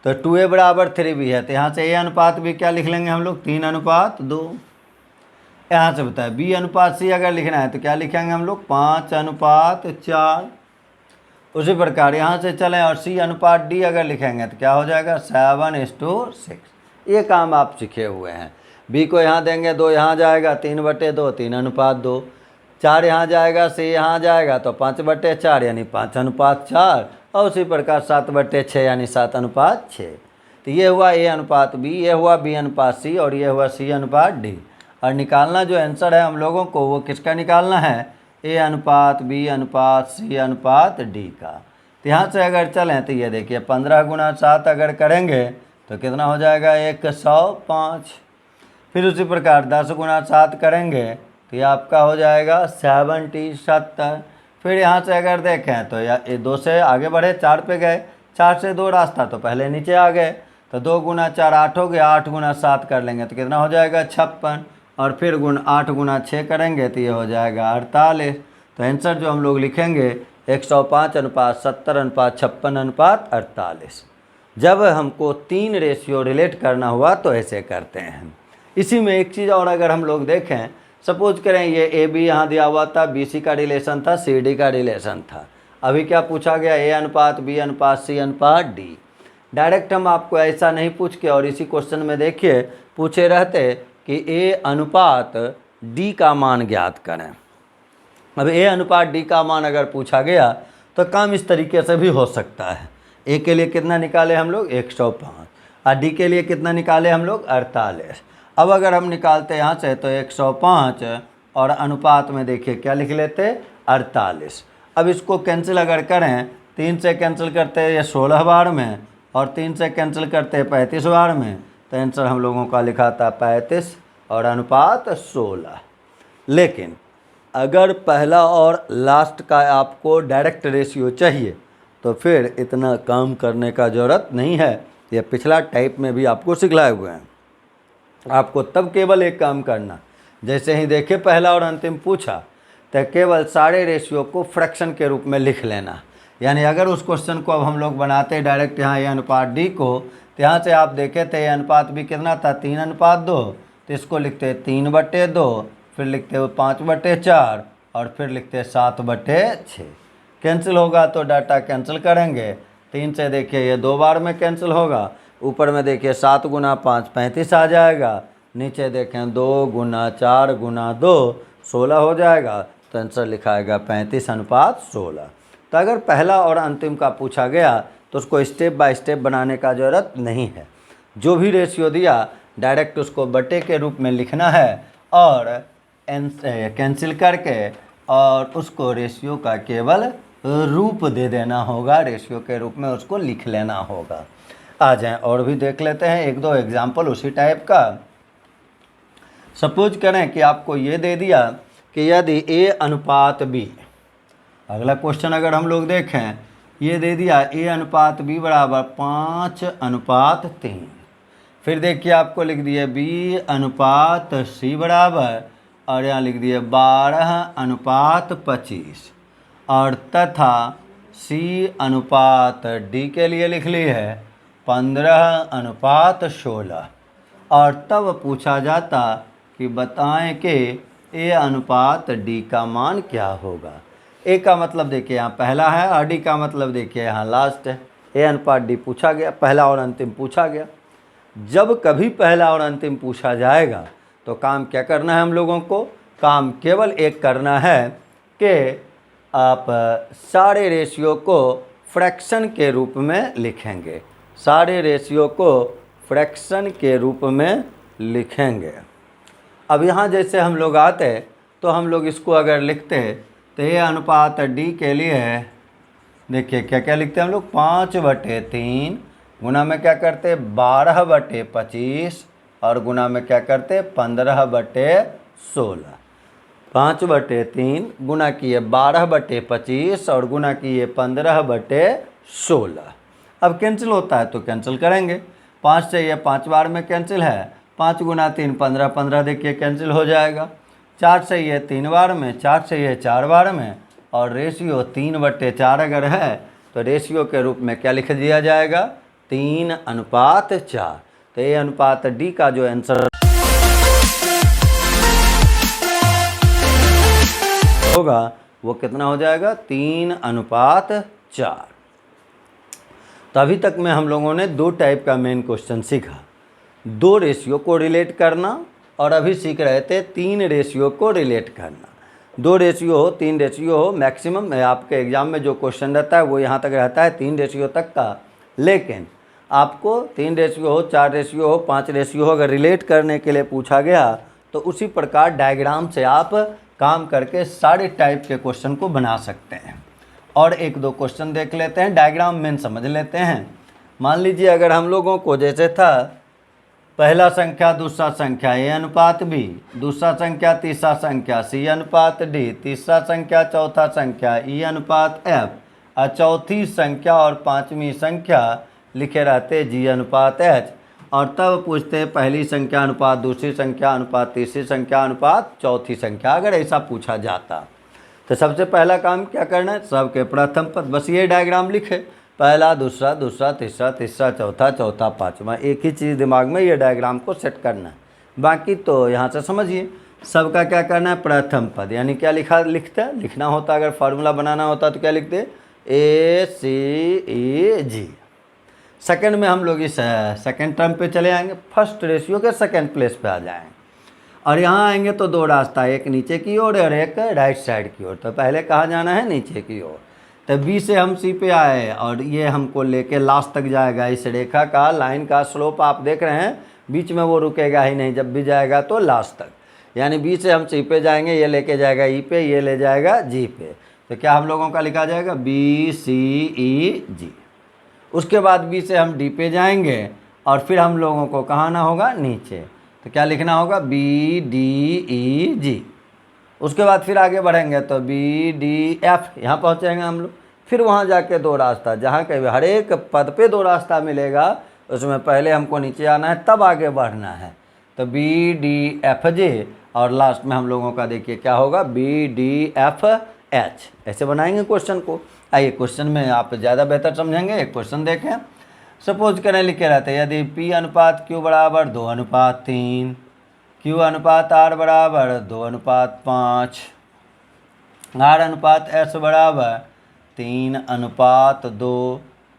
तो 2a बराबर 3b है तो यहाँ से a अनुपात b क्या लिख लेंगे हम लोग? 3:2। यहाँ से बताए b अनुपात c अगर लिखना है तो क्या लिखेंगे हम लोग? 5:4। उसी प्रकार यहाँ से चलें और c अनुपात d अगर लिखेंगे तो क्या हो जाएगा? 7:6। ये काम आप सीखे हुए हैं। b को यहाँ देंगे 2, यहाँ जाएगा 3/2, 3:2। 4 यहाँ जाएगा, c यहाँ जाएगा तो 5/4 यानी 5:4, और उसी प्रकार 7/6 यानी 7:6। तो ये हुआ a अनुपात b, ये हुआ b अनुपात c, और ये हुआ c अनुपात d। और निकालना जो आंसर है हम लोगों को वो किसका निकालना है? a अनुपात b अनुपात c अनुपात d का। तो यहाँ से अगर चलें तो ये देखिए 15 गुना 7 अगर करेंगे तो कितना हो जाएगा? 105। फिर उसी प्रकार 10 गुना 7 करेंगे तो ये आपका हो जाएगा 70। फिर यहाँ से अगर देखें तो ये 2 से आगे बढ़े 4 पे गए, 4 से 2 रास्ता तो पहले नीचे आ गए, तो 2 गुना 4 8 हो गया, 8 गुना 7 कर लेंगे तो कितना हो जाएगा? 56। और फिर 8 गुना 6 करेंगे तो ये हो जाएगा 48। तो आंसर जो हम लोग लिखेंगे 105:70:56:48। जब हमको 3 रेशियो रिलेट करना हुआ तो ऐसे करते हैं। इसी में एक चीज़ और अगर हम लोग देखें, सपोज करें ये ए बी यहाँ दिया हुआ था, बी सी का रिलेशन था, सी डी का रिलेशन था। अभी क्या पूछा गया? ए अनुपात बी अनुपात सी अनुपात डी। डायरेक्ट हम आपको ऐसा नहीं पूछ के, और इसी क्वेश्चन में देखिए पूछे रहते कि ए अनुपात डी का मान ज्ञात करें। अब ए अनुपात डी का मान अगर पूछा गया तो काम इस तरीके से भी हो सकता है। ए के लिए कितना निकाले हम लोग? 105, और डी के लिए कितना निकाले हम लोग? 48। अब अगर हम निकालते यहाँ से तो 105 और अनुपात में देखिए क्या लिख लेते? 48। अब इसको कैंसिल अगर करें, 3 से कैंसिल करते हैं ये 16 बार में, और 3 से कैंसिल करते हैं 35 बार में, तो आंसर हम लोगों का लिखा था 35 और अनुपात 16। लेकिन अगर पहला और लास्ट का आपको डायरेक्ट रेशियो चाहिए तो फिर इतना काम करने का ज़रूरत नहीं है। ये पिछला टाइप में भी आपको सिखलाए हुए हैं। आपको तब केवल एक काम करना, जैसे ही देखे पहला और अंतिम पूछा तो केवल सारे रेशियो को फ्रैक्शन के रूप में लिख लेना। यानी अगर उस क्वेश्चन को अब हम लोग बनाते डायरेक्ट यहाँ ए अनुपात डी को, तो यहाँ से आप देखे थे ए अनुपात बी कितना था? 3:2। तो इसको लिखते 3/2, फिर लिखते हो 5/4, और फिर लिखते 7/6। कैंसिल होगा तो डाटा कैंसिल करेंगे। 3 से देखिए ये 2 बार में कैंसिल होगा। ऊपर में देखिए 7 गुना 5 35 आ जाएगा। नीचे देखें 2 गुना 4 गुना 2 16 हो जाएगा। तो आंसर लिखाएगा 35:16। तो अगर पहला और अंतिम का पूछा गया तो उसको स्टेप बाय स्टेप बनाने का ज़रूरत नहीं है। जो भी रेशियो दिया डायरेक्ट उसको बटे के रूप में लिखना है और कैंसिल करके और उसको रेशियो का केवल रूप दे देना होगा, रेशियो के रूप में उसको लिख लेना होगा। आ जाएं और भी देख लेते हैं एक दो एग्जाम्पल उसी टाइप का। सपोज करें कि आपको ये दे दिया कि यदि ए अनुपात बी, अगला क्वेश्चन अगर हम लोग देखें, ये दे दिया ए अनुपात बी बराबर 5:3। फिर देखिए आपको लिख दिए बी अनुपात सी बराबर, और यहाँ लिख दिए 12:25, और तथा सी अनुपात डी के लिए लिख ली है 15:16। और तब पूछा जाता कि बताएं कि ए अनुपात डी का मान क्या होगा। ए का मतलब देखिए यहाँ पहला है और डी का मतलब देखिए यहाँ लास्ट है। ए अनुपात डी पूछा गया, पहला और अंतिम पूछा गया। जब कभी पहला और अंतिम पूछा जाएगा तो काम क्या करना है हम लोगों को, काम केवल एक करना है कि आप सारे रेशियो को फ्रैक्शन के रूप में लिखेंगे, सारे रेशियो को फ्रैक्शन के रूप में लिखेंगे। अब यहाँ जैसे हम लोग आते तो हम लोग इसको अगर लिखते तो ये अनुपात डी के लिए देखिए क्या क्या लिखते हैं हम लोग, 5/3 गुना में क्या करते 12/25 और गुना में क्या करते 15/16। 5/3 गुना किए 12/25 और गुना किए 15/16। अब कैंसिल होता है तो कैंसिल करेंगे, 5 से ये 5 बार में कैंसिल है, 5 गुना 3 15, 15 देखिए कैंसिल हो जाएगा। 4 से ये 3 बार में, 4 से ये 4 बार में, और रेशियो 3/4 अगर है तो रेशियो के रूप में क्या लिख दिया जाएगा 3:4। तो ये अनुपात डी का जो आंसर होगा वो कितना हो जाएगा 3:4। तो अभी तक में हम लोगों ने 2 टाइप का मेन क्वेश्चन सीखा, 2 रेशियो को रिलेट करना और अभी सीख रहे थे 3 रेशियो को रिलेट करना। 2 रेशियो हो 3 रेशियो हो, मैक्सिमम आपके एग्ज़ाम में जो क्वेश्चन रहता है वो यहाँ तक रहता है 3 रेशियो तक का, लेकिन आपको 3 रेशियो हो 4 रेशियो हो 5 रेशियो हो अगर रिलेट करने के लिए पूछा गया तो उसी प्रकार डायग्राम से आप काम करके सारे टाइप के क्वेश्चन को बना सकते हैं। और 1-2 क्वेश्चन देख लेते हैं, डायग्राम मेन समझ लेते हैं। मान लीजिए अगर हम लोगों को जैसे था पहला संख्या दूसरा संख्या ए अनुपात बी, दूसरा संख्या तीसरा संख्या सी अनुपात डी, तीसरा संख्या चौथा संख्या ई अनुपात एफ, और चौथी संख्या और 5वीं संख्या लिखे रहते जी अनुपात एच, और तब पूछते पहली संख्या अनुपात दूसरी संख्या अनुपात तीसरी संख्या अनुपात चौथी संख्या। अगर ऐसा पूछा जाता तो सबसे पहला काम क्या करना है, सबके प्रथम पद, बस ये डायग्राम लिखे, पहला दूसरा दूसरा तीसरा तीसरा चौथा चौथा पाँचवा, एक ही चीज़ दिमाग में ये डायग्राम को सेट करना है। बाकी तो यहाँ से समझिए सबका क्या करना है प्रथम पद, यानी क्या लिखना होता अगर फार्मूला बनाना होता तो क्या लिखते ACEG। सेकंड में हम लोग इस सेकंड टर्म पे चले आएंगे, फर्स्ट रेशियो के सेकंड प्लेस पे आ जाएंगे और यहाँ आएंगे तो 2 रास्ता, एक नीचे की ओर और एक राइट साइड की ओर। तो पहले कहाँ जाना है नीचे की ओर, तो बी से हम सी पे आए और ये हमको लेके लास्ट तक जाएगा। इस रेखा का लाइन का स्लोप आप देख रहे हैं, बीच में वो रुकेगा ही नहीं, जब भी जाएगा तो लास्ट तक, यानी बी से हम सी पे जाएंगे, ये लेके जाएगा ई पे, ये ले जाएगा जी पे। तो क्या हम लोगों का लिखा जाएगा BCEG। उसके बाद बी से हम डी पे जाएंगे और फिर हम लोगों को कहाँ आना होगा नीचे, तो क्या लिखना होगा BDEG। उसके बाद फिर आगे बढ़ेंगे तो BDF, यहाँ पहुँचेंगे हम लोग। फिर वहाँ जाके 2 रास्ता, जहाँ कहीं हर एक पद पे 2 रास्ता मिलेगा, उसमें पहले हमको नीचे आना है तब आगे बढ़ना है। तो BDFG और लास्ट में हम लोगों का देखिए क्या होगा BDFH। ऐसे बनाएंगे क्वेश्चन को। आइए क्वेश्चन में आप ज़्यादा बेहतर समझेंगे, एक क्वेश्चन देखें। सपोज करें लिखे रहते हैं यदि P अनुपात Q बराबर 2:3, Q अनुपात R बराबर 2:5, R अनुपात S बराबर 3:2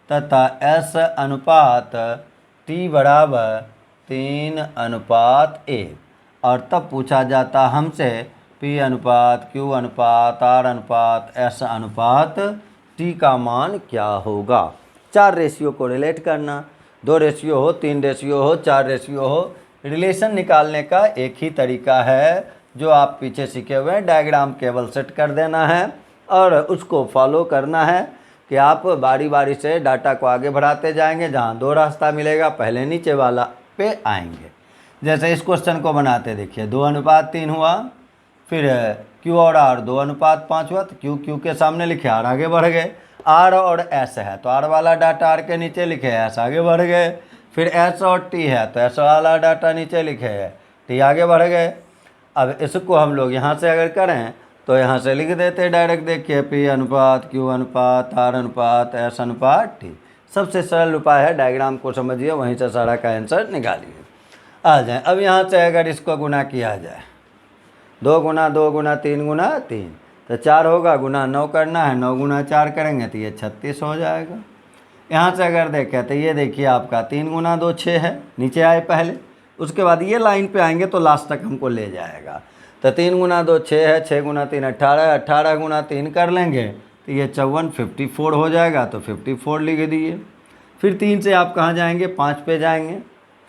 तथा S अनुपात T बराबर 3:1, और तब पूछा जाता हमसे P अनुपात Q अनुपात R अनुपात S अनुपात T का मान क्या होगा। 4 रेशियो को रिलेट करना, 2 रेशियो हो 3 रेशियो हो 4 रेशियो हो, रिलेशन निकालने का एक ही तरीका है जो आप पीछे सीखे हुए हैं, डायग्राम केवल सेट कर देना है और उसको फॉलो करना है कि आप बारी बारी से डाटा को आगे बढ़ाते जाएंगे। जहाँ 2 रास्ता मिलेगा पहले नीचे वाला पे आएंगे। जैसे इस क्वेश्चन को बनाते देखिए 2:3 हुआ, फिर Q और R 2:5 हुआ, तो Q के सामने लिखे R आगे बढ़ गए, R और S है तो R वाला डाटा R के नीचे लिखे S आगे बढ़ गए, फिर S और T है तो S वाला डाटा नीचे लिखे है T आगे बढ़ गए। अब इसको हम लोग यहाँ से अगर करें तो यहाँ से लिख देते डायरेक्ट, देखिए P अनुपात Q अनुपात R अनुपात S अनुपात T। सबसे सरल उपाय है, डायग्राम को समझिए वहीं से सारा का आंसर निकालिए। आ जाए अब यहाँ से अगर इसको गुना किया जाए 2 गुना 3 गुना 3, तो 4 होगा, गुना 9 करना है, 9 गुना 4 करेंगे तो ये 36 हो जाएगा। यहाँ से अगर देखें तो ये देखिए आपका 3 गुना 2 6 है, नीचे आए पहले, उसके बाद ये लाइन पे आएंगे तो लास्ट तक हमको ले जाएगा। तो 3 गुना 2 6 है, 6 गुना 3 18, 18 गुना 3 कर लेंगे तो ये 54 54 हो जाएगा, तो 54 लिख दिए। फिर 3 से आप कहाँ जाएंगे, 5 पे जाएंगे,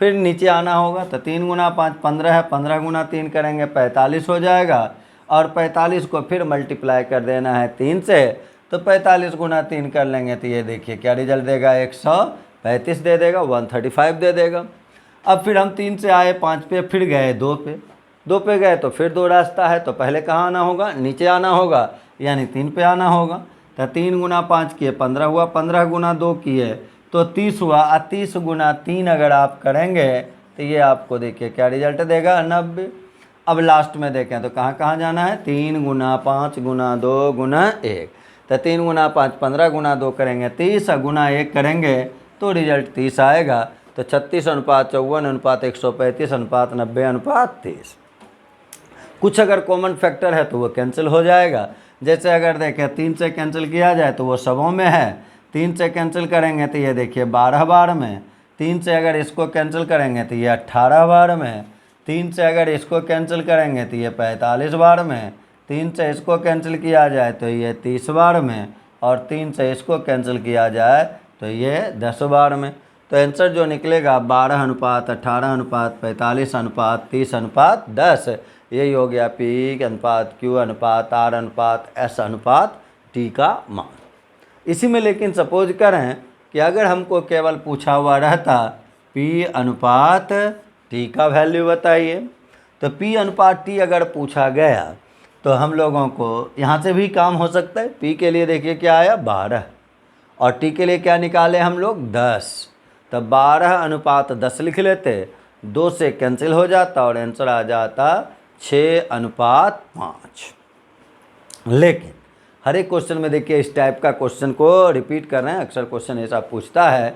फिर नीचे आना होगा, तो 3 गुना 5 15 है, 15 गुना 3 करेंगे 45 हो जाएगा, और 45 को फिर मल्टीप्लाई कर देना है 3 से, तो 45 गुना 3 कर लेंगे तो ये देखिए क्या रिजल्ट देगा, 135 दे देगा, 135 दे देगा। अब फिर हम 3 से आए 5 पे, फिर गए 2 पे, 2 पे गए तो फिर 2 रास्ता है, तो पहले कहाँ आना होगा, नीचे आना होगा, यानी 3 पे आना होगा। तो 3 गुना 5 किए 15 हुआ, 15 गुना 2 किए तो 30 हुआ, और 30 गुना 3 अगर आप करेंगे तो ये आपको देखिए क्या रिजल्ट देगा, 90। अब लास्ट में देखें तो कहाँ कहाँ जाना है, 3 गुना 5 गुना 2 गुना 1, तो 3 गुना 5 15 गुना 2 करेंगे 30, गुना 1 करेंगे तो रिजल्ट 30 आएगा। तो 36 अनुपात 54 अनुपात 135 अनुपात 90 अनुपात 30। कुछ अगर कॉमन फैक्टर है तो वो कैंसिल हो जाएगा। जैसे अगर देखें 3 से कैंसिल किया जाए तो वो सबों में है, 3 से कैंसिल करेंगे तो ये देखिए 12 बार में, 3 से अगर इसको कैंसिल करेंगे तो ये 18 बार में, 3 से अगर इसको कैंसिल करेंगे तो ये 45 बार में, 3 से इसको कैंसिल किया जाए तो ये 30 बार में, और 3 से इसको कैंसिल किया जाए तो ये 10 बार में। तो आंसर जो निकलेगा 12 अनुपात 18 अनुपात 45 अनुपात 30 अनुपात 10, यही हो गया P अनुपात Q अनुपात R अनुपात S अनुपात T का मान। इसी में लेकिन सपोज करें कि अगर हमको केवल पूछा हुआ रहता P अनुपात T का वैल्यू बताइए, तो P अनुपात T अगर पूछा गया तो हम लोगों को यहाँ से भी काम हो सकता है। P के लिए देखिए क्या आया 12, और T के लिए क्या निकाले हम लोग 10, तो 12 अनुपात 10 लिख लेते, 2 से कैंसिल हो जाता और आंसर आ जाता 6 अनुपात 5। लेकिन हर एक क्वेश्चन में देखिए इस टाइप का क्वेश्चन को रिपीट कर रहे हैं, अक्सर क्वेश्चन ऐसा पूछता है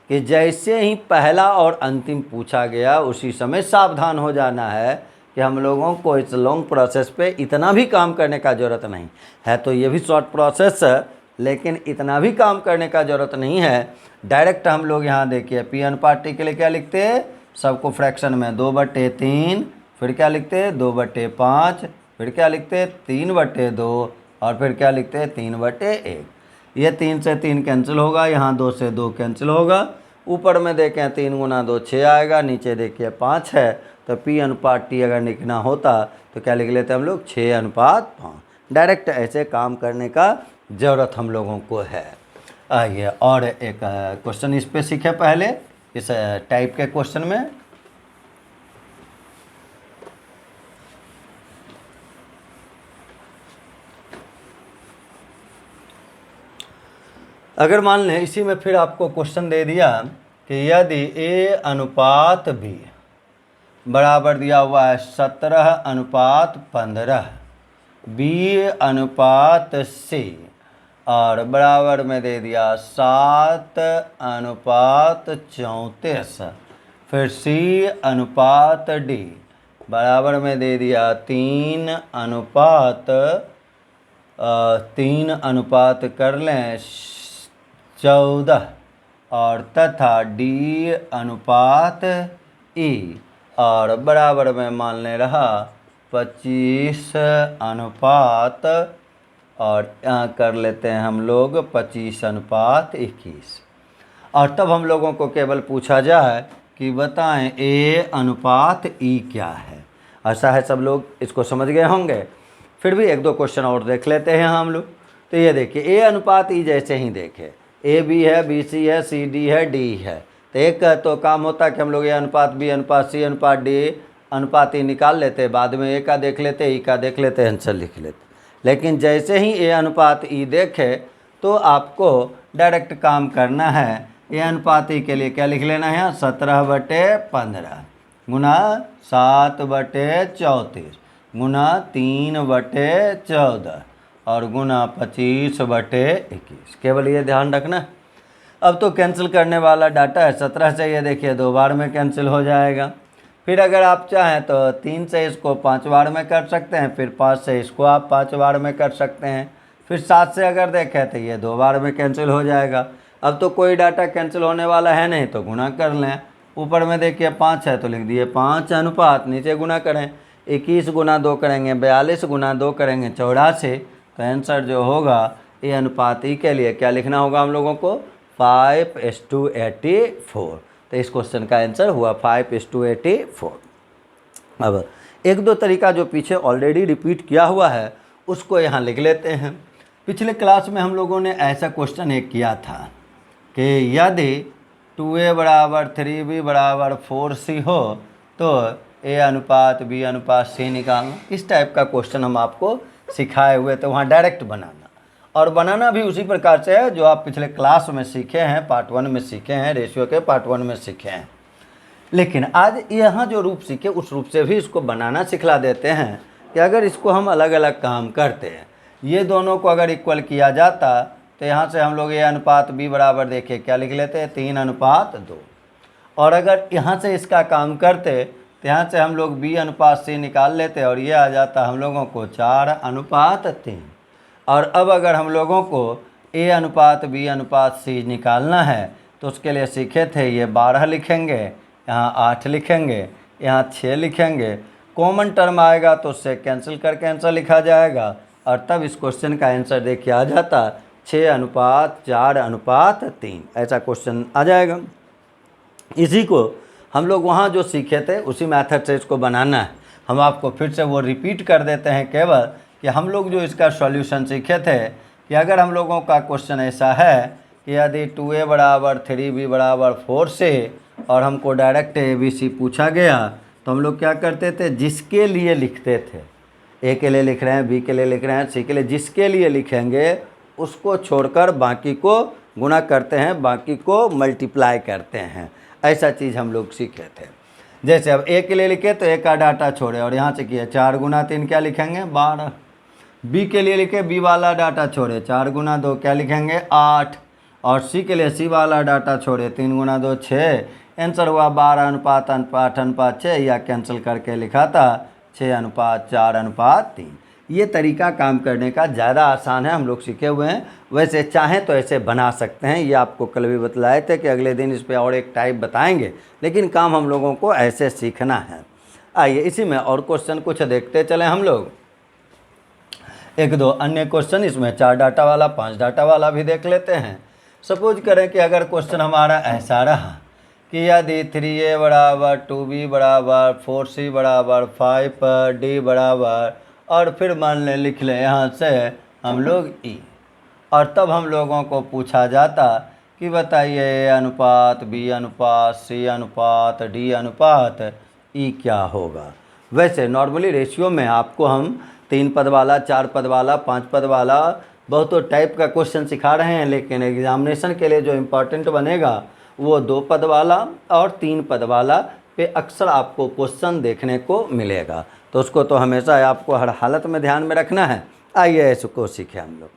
कि जैसे ही पहला और अंतिम पूछा गया उसी समय सावधान हो जाना है कि हम लोगों को इस लॉन्ग प्रोसेस पे इतना भी काम करने का ज़रूरत नहीं है। तो ये भी शॉर्ट प्रोसेस है, लेकिन इतना भी काम करने का ज़रूरत नहीं है। डायरेक्ट हम लोग यहाँ देखिए P अनुपात T के लिए क्या लिखते हैं, सबको फ्रैक्शन में 2/3, फिर क्या लिखते हैं 2/5, फिर क्या लिखते हैं 3/2, और फिर क्या लिखते हैं 3/1। ये 3 से 3 कैंसिल होगा, यहाँ 2 से 2 कैंसिल होगा, ऊपर में देखें 3 गुना 2 6 आएगा, नीचे देखिए 5 है, तो P अनुपात T अगर लिखना होता तो क्या लिख लेते हम लोग 6 अनुपात 5। डायरेक्ट ऐसे काम करने का ज़रूरत हम लोगों को है। आइए और एक क्वेश्चन इस पे सीखे पहले, इस टाइप के क्वेश्चन में। अगर मान लें इसी में फिर आपको क्वेश्चन दे दिया कि यदि A अनुपात B बराबर दिया हुआ है 17 अनुपात 15, B अनुपात C और बराबर में दे दिया 7 अनुपात 34, फिर C अनुपात D बराबर में दे दिया 3 अनुपात कर लें 14, और तथा D अनुपात E और बराबर में मान ले रहा 25 अनुपात, और यहाँ कर लेते हैं हम लोग 25 अनुपात 21। और तब हम लोगों को केवल पूछा जाए कि बताएं A अनुपात E क्या है। ऐसा है, सब लोग इसको समझ गए होंगे। फिर भी एक दो क्वेश्चन और देख लेते हैं हम लोग। तो ये देखिए A अनुपात E जैसे ही देखें, A B है, B C है, C D है, D है, तो एक तो काम होता है कि हम लोग A अनुपात B अनुपात C अनुपात D अनुपात E निकाल लेते, बाद में A का देख लेते, E का देख लेते, आंसर लिख लेते। लेकिन जैसे ही A अनुपात E देखे तो आपको डायरेक्ट काम करना है। A अनुपात E के लिए क्या लिख लेना है, 17/15 गुना 7/34 गुना 3/14 और गुना 25/21। केवल ये ध्यान रखना। अब तो कैंसिल करने वाला डाटा है, 17 से ये देखिए 2 बार में कैंसिल हो जाएगा, फिर अगर आप चाहें तो 3 से इसको 5 बार में कर सकते हैं, फिर 5 से इसको आप 5 बार में कर सकते हैं, फिर 7 से अगर देखें तो ये 2 बार में कैंसिल हो जाएगा। अब तो कोई डाटा कैंसिल होने वाला है नहीं, तो गुना कर लें। ऊपर में देखिए 5 है तो लिख दिए 5 अनुपात, नीचे गुना करें, 21 गुना 2 करेंगे 42 गुना 2 करेंगे 84। तो आंसर जो होगा ए अनुपात ई के लिए क्या लिखना होगा हम लोगों को, 5:84। तो इस क्वेश्चन का आंसर हुआ 5:84। अब एक दो तरीका जो पीछे ऑलरेडी रिपीट किया हुआ है उसको यहाँ लिख लेते हैं। पिछले क्लास में हम लोगों ने ऐसा क्वेश्चन एक किया था कि यदि 2a बराबर 3b बराबर 4c हो तो a अनुपात b अनुपात c निकालना। इस टाइप का क्वेश्चन हम आपको सिखाए हुए थे, वहाँ डायरेक्ट बनाना, और बनाना भी उसी प्रकार से है जो आप पिछले क्लास में सीखे हैं, पार्ट 1 में सीखे हैं, रेशियो के पार्ट 1 में सीखे हैं। लेकिन आज यहाँ जो रूप सीखे उस रूप से भी इसको बनाना सिखला देते हैं कि अगर इसको हम अलग अलग काम करते हैं, ये दोनों को अगर इक्वल किया जाता तो यहाँ से हम लोग ए अनुपात बी बराबर देखिए क्या लिख लेते हैं, 3:2। और अगर यहाँ से इसका काम करते तो यहाँ से हम लोग बी अनुपात सी निकाल लेते और ये आ जाता हम लोगों को 4:3। और अब अगर हम लोगों को ए अनुपात बी अनुपात सी निकालना है तो उसके लिए सीखे थे ये 12 लिखेंगे, यहाँ 8 लिखेंगे, यहाँ 6 लिखेंगे, कॉमन टर्म आएगा तो उससे कैंसिल करके आंसर लिखा जाएगा, और तब इस क्वेश्चन का आंसर देखिए आ जाता 6:4:3। ऐसा क्वेश्चन आ जाएगा। इसी को हम लोग वहाँ जो सीखे थे उसी मेथड से इसको बनाना है। हम आपको फिर से वो रिपीट कर देते हैं केवल कि हम लोग जो इसका सॉल्यूशन सीखे थे कि अगर हम लोगों का क्वेश्चन ऐसा है कि यदि 2a बराबर 3b बराबर 4 से और हमको डायरेक्ट ABC पूछा गया तो हम लोग क्या करते थे, जिसके लिए लिखते थे, ए के लिए लिख रहे हैं, बी के लिए लिख रहे हैं, सी के लिए, जिसके लिए लिखेंगे उसको छोड़कर बाकी को गुणा करते हैं, बाकी को मल्टीप्लाई करते हैं। ऐसा चीज़ हम लोग सीखे थे। जैसे अब ए के लिए लिखे तो ए का डाटा छोड़े और यहाँ से किए 4 गुना 3 क्या लिखेंगे, 12। बी के लिए लिखे बी वाला डाटा छोड़े 4 गुना 2 क्या लिखेंगे, 8। और सी के लिए सी वाला डाटा छोड़े 3 गुना 2 6। आंसर हुआ 12:8:6, या कैंसिल करके लिखा था 6:4:3। ये तरीका काम करने का ज़्यादा आसान है, हम लोग सीखे हुए हैं। वैसे चाहें तो ऐसे बना सकते हैं, ये आपको कल भी बतलाए थे कि अगले दिन इस पे और एक टाइप बताएंगे, लेकिन काम हम लोगों को ऐसे सीखना है। आइए इसी में और क्वेश्चन कुछ देखते चलें हम लोग। एक दो अन्य क्वेश्चन इसमें 4 डाटा वाला 5 डाटा वाला भी देख लेते हैं। सपोज करें कि अगर क्वेश्चन हमारा ऐसा रहा कि यदि 3a बराबर 2b बराबर 4c बराबर 5d बराबर, और फिर मान लें लिख लें यहाँ से हम लोग e, और तब हम लोगों को पूछा जाता कि बताइए a अनुपात b अनुपात c अनुपात d अनुपात e क्या होगा। वैसे नॉर्मली रेशियो में आपको हम 3 पद वाला, 4 पद वाला, 5 पद वाला बहुत टाइप का क्वेश्चन सिखा रहे हैं, लेकिन एग्जामिनेशन के लिए जो इम्पोर्टेंट बनेगा वो 2 पद वाला और 3 पद वाला पे अक्सर आपको क्वेश्चन देखने को मिलेगा। तो उसको तो हमेशा आपको हर हालत में ध्यान में रखना है। आइए इसको सीखें हम लोग।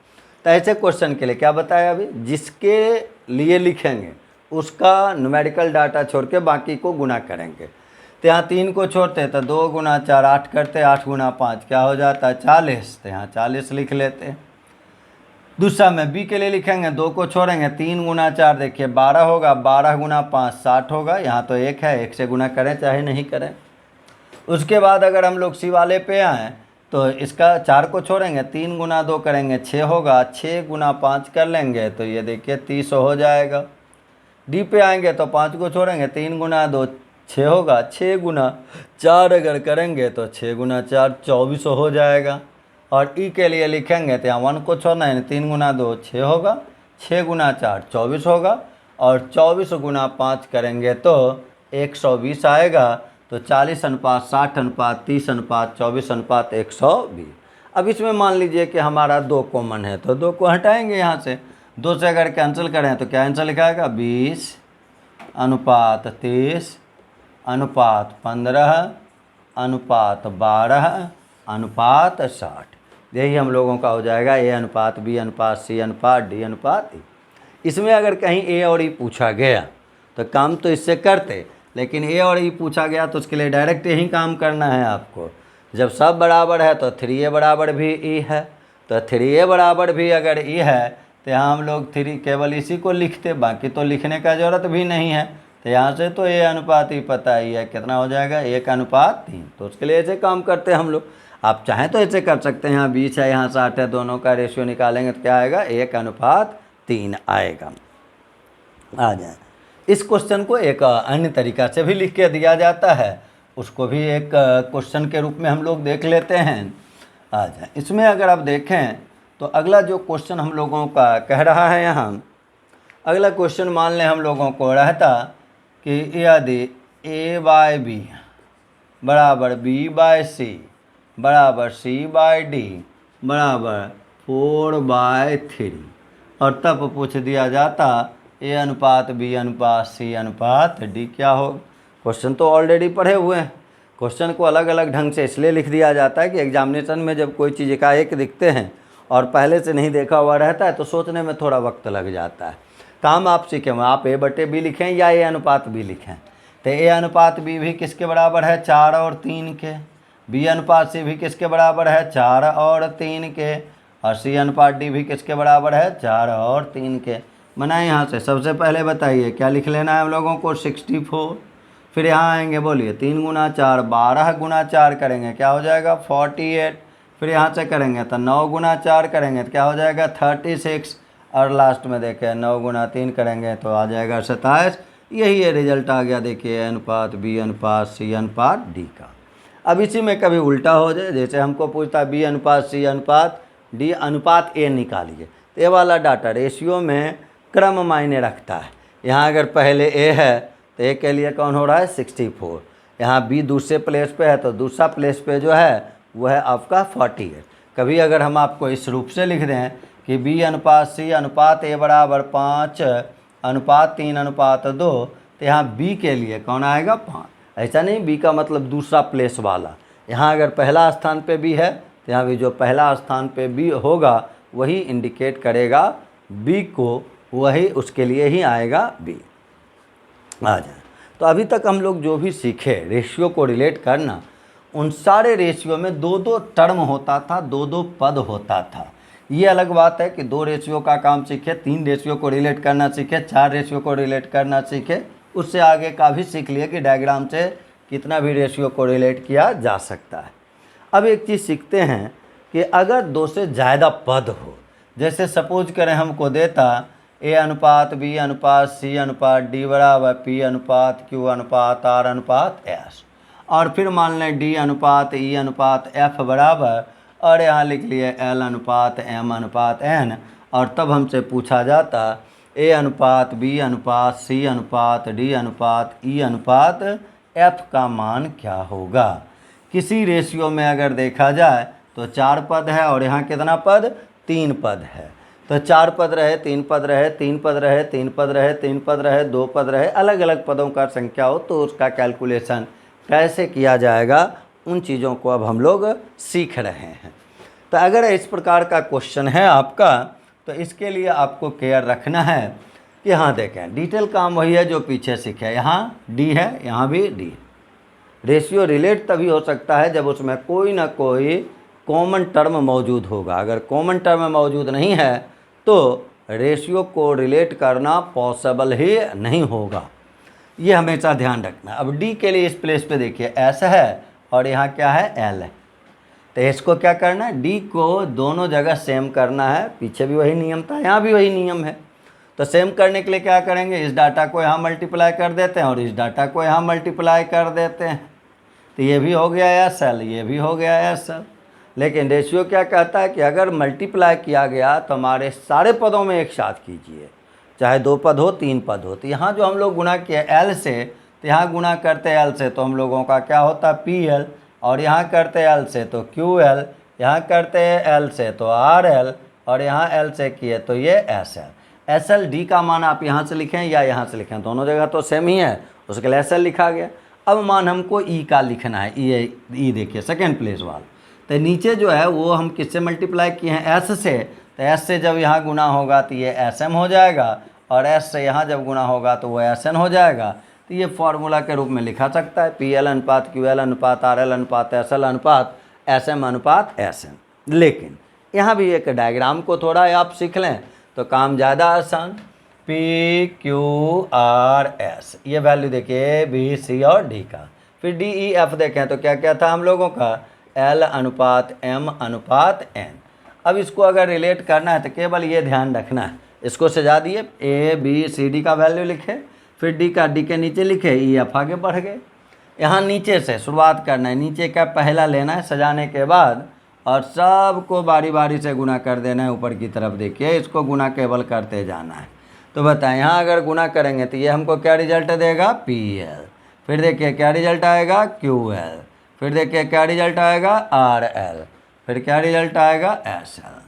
तो ऐसे क्वेश्चन के लिए क्या बताया अभी, जिसके लिए लिखेंगे उसका न्यूमेरिकल डाटा छोड़ के बाकी को गुना करेंगे। तो यहाँ 3 को छोड़ते तो 2 गुना 4 8 करते, 8 गुना 5 क्या हो जाता है, 40। तो यहाँ 40 लिख लेते हैं। दूसरा में बी के लिए लिखेंगे, 2 को छोड़ेंगे, 3 गुना 4 देखिए 12 होगा, 12 गुना 5 60 होगा। यहाँ तो 1 है, 1 से गुना करें चाहे नहीं करें। उसके बाद अगर हम लोग सी वाले पे आएँ तो इसका 4 को छोड़ेंगे, 3 गुना 2 करेंगे 6 होगा, 6 गुना 5 कर लेंगे तो ये देखिए 30 हो जाएगा। डी पे आएंगे तो 5 को छोड़ेंगे, 3 गुना 2 6 होगा, 6 गुना 4 अगर करेंगे तो 6 गुना 4 24 हो जाएगा। और ई के लिए लिखेंगे तो यहाँ 1 को छोड़ना है, 3 गुना 2 6 होगा, 6 गुना 4 24 होगा, और 24 गुना 5 करेंगे तो 120 आएगा। तो 40:60:30:24:120। अब इसमें मान लीजिए कि हमारा 2 कॉमन है तो 2 को हटाएंगे यहाँ से, 2 से अगर कैंसिल करें तो क्या आंसर लिखा आएगा, 20:30:15:12:60। यही हम लोगों का हो जाएगा ए अनुपात बी अनुपात सी अनुपात डी अनुपात ई। इसमें अगर कहीं ए और ई पूछा गया तो काम तो इससे करते, लेकिन ए और ई पूछा गया तो उसके लिए डायरेक्ट यही काम करना है आपको। जब सब बराबर है तो 3a बराबर भी ई है, तो 3a बराबर भी अगर ई है तो यहाँ हम लोग 3 केवल इसी को लिखते, बाकी तो लिखने का ज़रूरत भी नहीं है। तो यहाँ से तो ए अनुपात ही पता ही है, कितना हो जाएगा 1:3। तो उसके लिए ऐसे काम करते हैं हम लोग। आप चाहें तो ऐसे कर सकते हैं, यहाँ 20 है यहाँ 60 है, दोनों का रेशियो निकालेंगे तो क्या आएगा 1:3 आएगा। आ जाए। इस क्वेश्चन को एक अन्य तरीका से भी लिख के दिया जाता है, उसको भी एक क्वेश्चन के रूप में हम लोग देख लेते हैं। आ जाए। इसमें अगर आप देखें तो अगला जो क्वेश्चन हम लोगों का कह रहा है, यहाँ अगला क्वेश्चन मान लें हम लोगों को रहता कि यदि a/b बराबर b/c बराबर c/d बराबर 4/3 और तब पूछ दिया जाता a/b/c/d क्या हो। क्वेश्चन तो ऑलरेडी पढ़े हुए हैं। क्वेश्चन को अलग अलग ढंग से इसलिए लिख दिया जाता है कि एग्जामिनेशन में जब कोई चीज़ एकाएक दिखते हैं और पहले से नहीं देखा हुआ रहता है तो सोचने में थोड़ा वक्त लग जाता है। काम आप सीखें, आप a/b लिखें या a/b लिखें। तो a/b भी किसके बराबर है 4 और 3 के, b/c भी किसके बराबर है 4 और 3 के, और c/d भी किसके बराबर है 4 और 3 के। बनाए यहाँ से। सबसे पहले बताइए क्या लिख लेना है हम लोगों को 64। फिर यहाँ आएंगे, बोलिए 3 × 4 12 × 4 करेंगे क्या हो जाएगा 48। फिर यहाँ से करेंगे तो 9 × 4 करेंगे तो क्या हो जाएगा 36, और लास्ट में देखें 9 × 3 करेंगे तो आ जाएगा 27। यही है रिजल्ट आ गया, देखिए a/b/c/d का। अब इसी में कभी उल्टा हो जाए, जैसे हमको पूछता b/c/d अनुपात a निकालिए, तो ये वाला डाटा रेशियो में क्रम मायने रखता है। यहाँ अगर पहले a है तो a के लिए कौन हो रहा है 64, यहाँ b दूसरे प्लेस पे है तो दूसरा प्लेस पे जो है वो है आपका 48। कभी अगर हम आपको इस रूप से लिख दें कि b/c/a बराबर 5:3:2, तो यहाँ b के लिए कौन आएगा 5। ऐसा नहीं b का मतलब दूसरा प्लेस वाला, यहाँ अगर पहला स्थान पे b है तो यहाँ भी जो पहला स्थान पे b होगा वही इंडिकेट करेगा b को, वही उसके लिए ही आएगा b। आ जाए। तो अभी तक हम लोग जो भी सीखे रेशियो को रिलेट करना, उन सारे रेशियो में 2-2 टर्म होता था, 2-2 पद होता था। ये अलग बात है कि 2 रेशियो का काम सीखे, 3 रेशियो को रिलेट करना सीखे, 4 रेशियो को रिलेट करना सीखे, उससे आगे का भी सीख लिए कि डायग्राम से कितना भी रेशियो को रिलेट किया जा सकता है। अब एक चीज़ सीखते हैं कि अगर 2 से ज़्यादा पद हो, जैसे सपोज करें हमको देता a/b/c/d बराबर p/q/r/s, और फिर मान लें d/e/f बराबर, और यहाँ लिख लिए l/m/n, और तब हमसे पूछा जाता a/b/c/d/e/f का मान क्या होगा। किसी रेशियो में अगर देखा जाए तो 4 पद है और यहाँ कितना पद 3 पद है, तो 4 पद रहे 3 पद रहे 3 पद रहे 3 पद रहे 3 पद रहे 2 पद रहे, अलग अलग पदों का संख्या हो तो उसका कैलकुलेशन कैसे किया जाएगा, उन चीज़ों को अब हम लोग सीख रहे हैं। तो अगर इस प्रकार का क्वेश्चन है आपका, तो इसके लिए आपको केयर रखना है कि हाँ देखें डिटेल काम वही है जो पीछे सीखे। यहाँ डी है, यहाँ भी डी। रेशियो रिलेट तभी हो सकता है जब उसमें कोई ना कोई कॉमन टर्म मौजूद होगा। अगर कॉमन टर्म मौजूद नहीं है तो रेशियो को रिलेट करना पॉसिबल ही नहीं होगा, ये हमेशा ध्यान रखना। अब डी के लिए इस प्लेस पे देखिए एस है और यहाँ क्या है एल है, तो इसको क्या करना है डी को दोनों जगह सेम करना है। पीछे भी वही नियम था, यहाँ भी वही नियम है। तो सेम करने के लिए क्या करेंगे, इस डाटा को यहाँ मल्टीप्लाई कर देते हैं और इस डाटा को यहाँ मल्टीप्लाई कर देते हैं, तो ये भी हो गया एस एल, ये भी हो गया एस एल। लेकिन रेशियो क्या कहता है कि अगर मल्टीप्लाई किया गया तो हमारे सारे पदों में एक साथ कीजिए, चाहे 2 पद हो 3 पद हो। तो यहाँ जो हम लोग गुणा किए एल से, तो यहाँ गुणा करते एल से तो हम लोगों का क्या होता पी एल, और यहाँ करते एल से तो क्यू एल, यहाँ करते एल से तो आर एल, और यहाँ एल से किए तो ये S L. S L D का मान आप यहाँ से लिखें या यहाँ से लिखें, दोनों जगह तो सेम ही है, उसके लिए एस एल लिखा गया। अब मान हमको ई का लिखना है, ई देखिए सेकेंड प्लेस वाला। तो नीचे जो है वो हम किससे मल्टीप्लाई किए हैं एस से, तो एस से जब यहाँ गुना होगा तो ये एस एम हो जाएगा, और एस से यहाँ जब गुना होगा तो वो एस एन हो जाएगा। तो ये फॉर्मूला के रूप में लिखा सकता है PL अनुपात QL अनुपात RL अनुपात SL अनुपात SM अनुपात SN। लेकिन यहाँ भी एक डायग्राम को थोड़ा आप सीख लें तो काम ज़्यादा आसान। PQRS ये वैल्यू देखिए BC और D का, फिर DEF देखें तो क्या क्या था हम लोगों का L अनुपात M अनुपात N। अब इसको अगर रिलेट करना है तो केवल ये ध्यान रखना है, इसको सजा दिए ABCD का वैल्यू लिखे, फिर D का D के नीचे लिखे, EF आगे बढ़ गए। यहाँ नीचे से शुरुआत करना है, नीचे का पहला लेना है सजाने के बाद और सबको बारी बारी से गुना कर देना है ऊपर की तरफ। देखिए इसको गुना केवल करते जाना है। तो बताएं यहाँ अगर गुना करेंगे तो ये हमको क्या रिजल्ट देगा PL, फिर देखिए क्या रिजल्ट आएगा QL, फिर देखिए क्या रिजल्ट आएगा RL, फिर क्या रिजल्ट आएगा SL।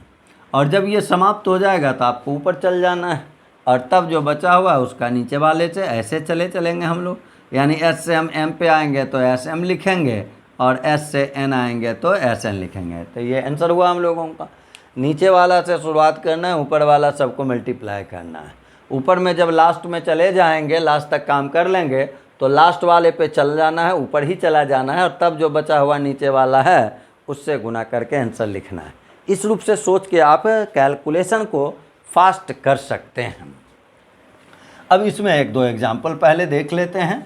और जब ये समाप्त हो जाएगा तो आपको ऊपर चल जाना है और तब जो बचा हुआ है उसका नीचे वाले से ऐसे चलेंगे हम लोग। यानी S से हम M पे आएंगे तो SM लिखेंगे और S से N आएंगे तो SN लिखेंगे। तो ये आंसर हुआ हम लोगों का। नीचे वाला से शुरुआत करना है, ऊपर वाला सबको मल्टीप्लाई करना है। ऊपर में जब लास्ट में चले जाएंगे, लास्ट तक काम कर लेंगे तो लास्ट वाले पे चल जाना है, ऊपर ही चला जाना है और तब जो बचा हुआ नीचे वाला है उससे गुना करके आंसर लिखना है। इस रूप से सोच के आप कैलकुलेशन को फास्ट कर सकते हैं। अब इसमें एक दो एग्जाम्पल पहले देख लेते हैं।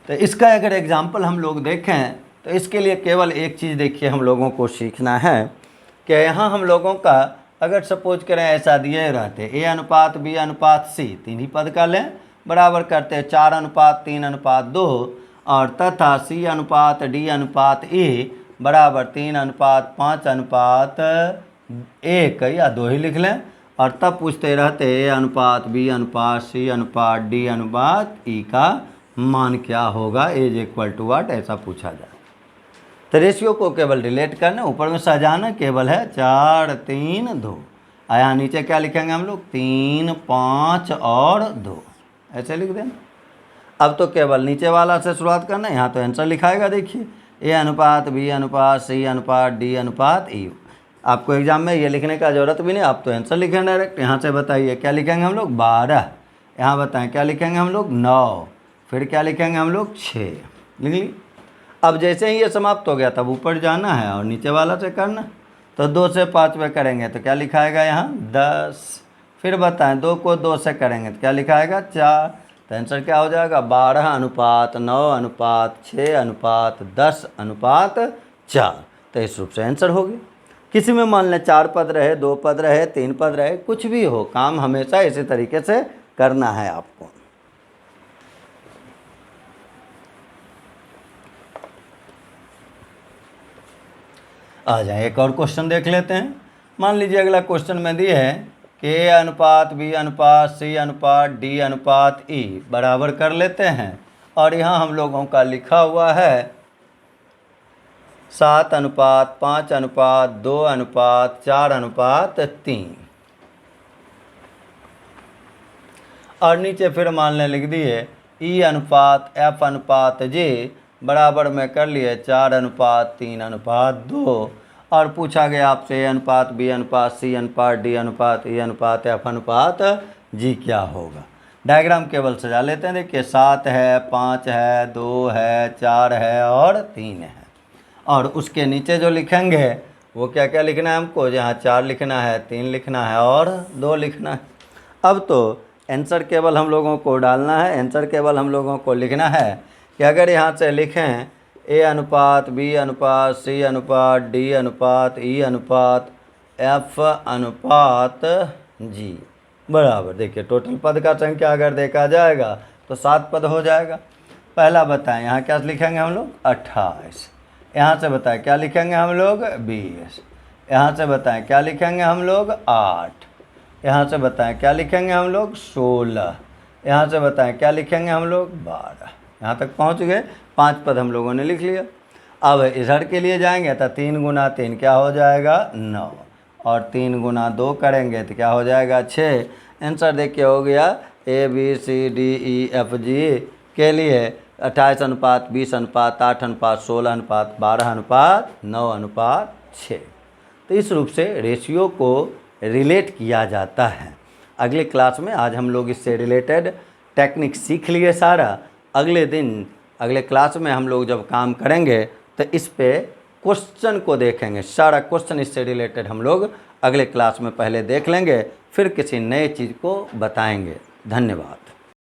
तो इसका अगर एग्जाम्पल हम लोग देखें तो इसके लिए केवल एक चीज़ देखिए हम लोगों को सीखना है कि यहाँ हम लोगों का अगर सपोज करें ऐसा दिए रहते A अनुपात B अनुपात C, तीन ही पद का लें, बराबर करते 4 अनुपात 3 अनुपात 2 और तथा C अनुपात D अनुपात E बराबर 3 अनुपात 5 अनुपात 1 या 2 ही लिख लें। और तब पूछते रहते A अनुपात B अनुपात C अनुपात D अनुपात E का मान क्या होगा, एज इक्वल टू वाट, ऐसा पूछा जाए। तो रेशियो को केवल रिलेट करना, ऊपर में सजाना केवल है 4 3 2। यहाँ नीचे क्या लिखेंगे हम लोग 3 5 और 2, ऐसे लिख देना। अब तो केवल नीचे वाला से शुरुआत करना, यहाँ तो आंसर लिखाएगा। देखिए A अनुपात B अनुपात C अनुपात D अनुपात E। आपको एग्जाम में ये लिखने का ज़रूरत भी नहीं, आप तो आंसर लिखें डायरेक्ट। यहाँ से बताइए क्या लिखेंगे हम लोग 12, यहाँ बताएं क्या लिखेंगे हम लोग 9, फिर क्या लिखेंगे हम लोग 6, लिख ली। अब जैसे ही ये समाप्त हो गया तब ऊपर जाना है और नीचे वाला से करना। तो 2 से 5 में करेंगे तो क्या लिखाएगा यहाँ 10, फिर बताएं 2 को 2 से करेंगे तो क्या लिखाएगा 4। तो आंसर क्या हो जाएगा 12 अनुपात 9 अनुपात 6 अनुपात 10 अनुपात 4। तो इस रूप से आंसर हो गया। किसी में मान लें 4 पद रहे, 2 पद रहे, 3 पद रहे, कुछ भी हो, काम हमेशा इसी तरीके से करना है आपको। आ जाए एक और क्वेश्चन देख लेते हैं। मान लीजिए अगला क्वेश्चन में दिए है कि A अनुपात B अनुपात C अनुपात D अनुपात E बराबर कर लेते हैं और यहाँ हम लोगों का लिखा हुआ है 7 अनुपात 5 अनुपात 2 अनुपात 4 अनुपात 3 और नीचे फिर मान लें लिख दिए E अनुपात F अनुपात J बराबर में कर लिए 4 अनुपात 3 अनुपात 2 और पूछा गया आपसे A अनुपात B अनुपात C अनुपात D अनुपात E अनुपात F अनुपात G क्या होगा। डायग्राम केवल सजा लेते हैं। देखिए 7 है, 5 है, 2 है, 4 है और 3 है। और उसके नीचे जो लिखेंगे वो क्या क्या लिखना है हमको, जहाँ 4 लिखना है, 3 लिखना है और 2 लिखना है। अब तो आंसर केवल हम लोगों को डालना है, आंसर केवल हम लोगों को लिखना है कि अगर यहाँ से लिखें A अनुपात B अनुपात C अनुपात D अनुपात E अनुपात F अनुपात G बराबर, देखिए टोटल पद का संख्या अगर देखा जाएगा तो 7 पद हो जाएगा। पहला बताएं यहाँ क्या लिखेंगे हम लोग 28, यहाँ से बताएं क्या लिखेंगे हम लोग 20, यहाँ से बताएं क्या लिखेंगे हम लोग 8, यहाँ से बताएं क्या लिखेंगे हम लोग 16, यहाँ से बताएं क्या लिखेंगे हम लोग 12। यहाँ तक पहुँच गए, 5 पद हम लोगों ने लिख लिया। अब इधर के लिए जाएंगे तो 3 गुना 3 क्या हो जाएगा 9 और 3 गुना 2 करेंगे तो क्या हो जाएगा 6। आंसर देखिए हो गया A B C D E F G के लिए 28 अनुपात 20 अनुपात 8 अनुपात 16 अनुपात 12 अनुपात 9 अनुपात 6। तो इस रूप से रेशियो को रिलेट किया जाता है। अगले क्लास में आज हम लोग इससे रिलेटेड टेक्निक सीख लिए सारा, अगले दिन अगले क्लास में हम लोग जब काम करेंगे तो इस पे क्वेश्चन को देखेंगे। सारा क्वेश्चन इससे रिलेटेड हम लोग अगले क्लास में पहले देख लेंगे, फिर किसी नए चीज़ को बताएंगे। धन्यवाद।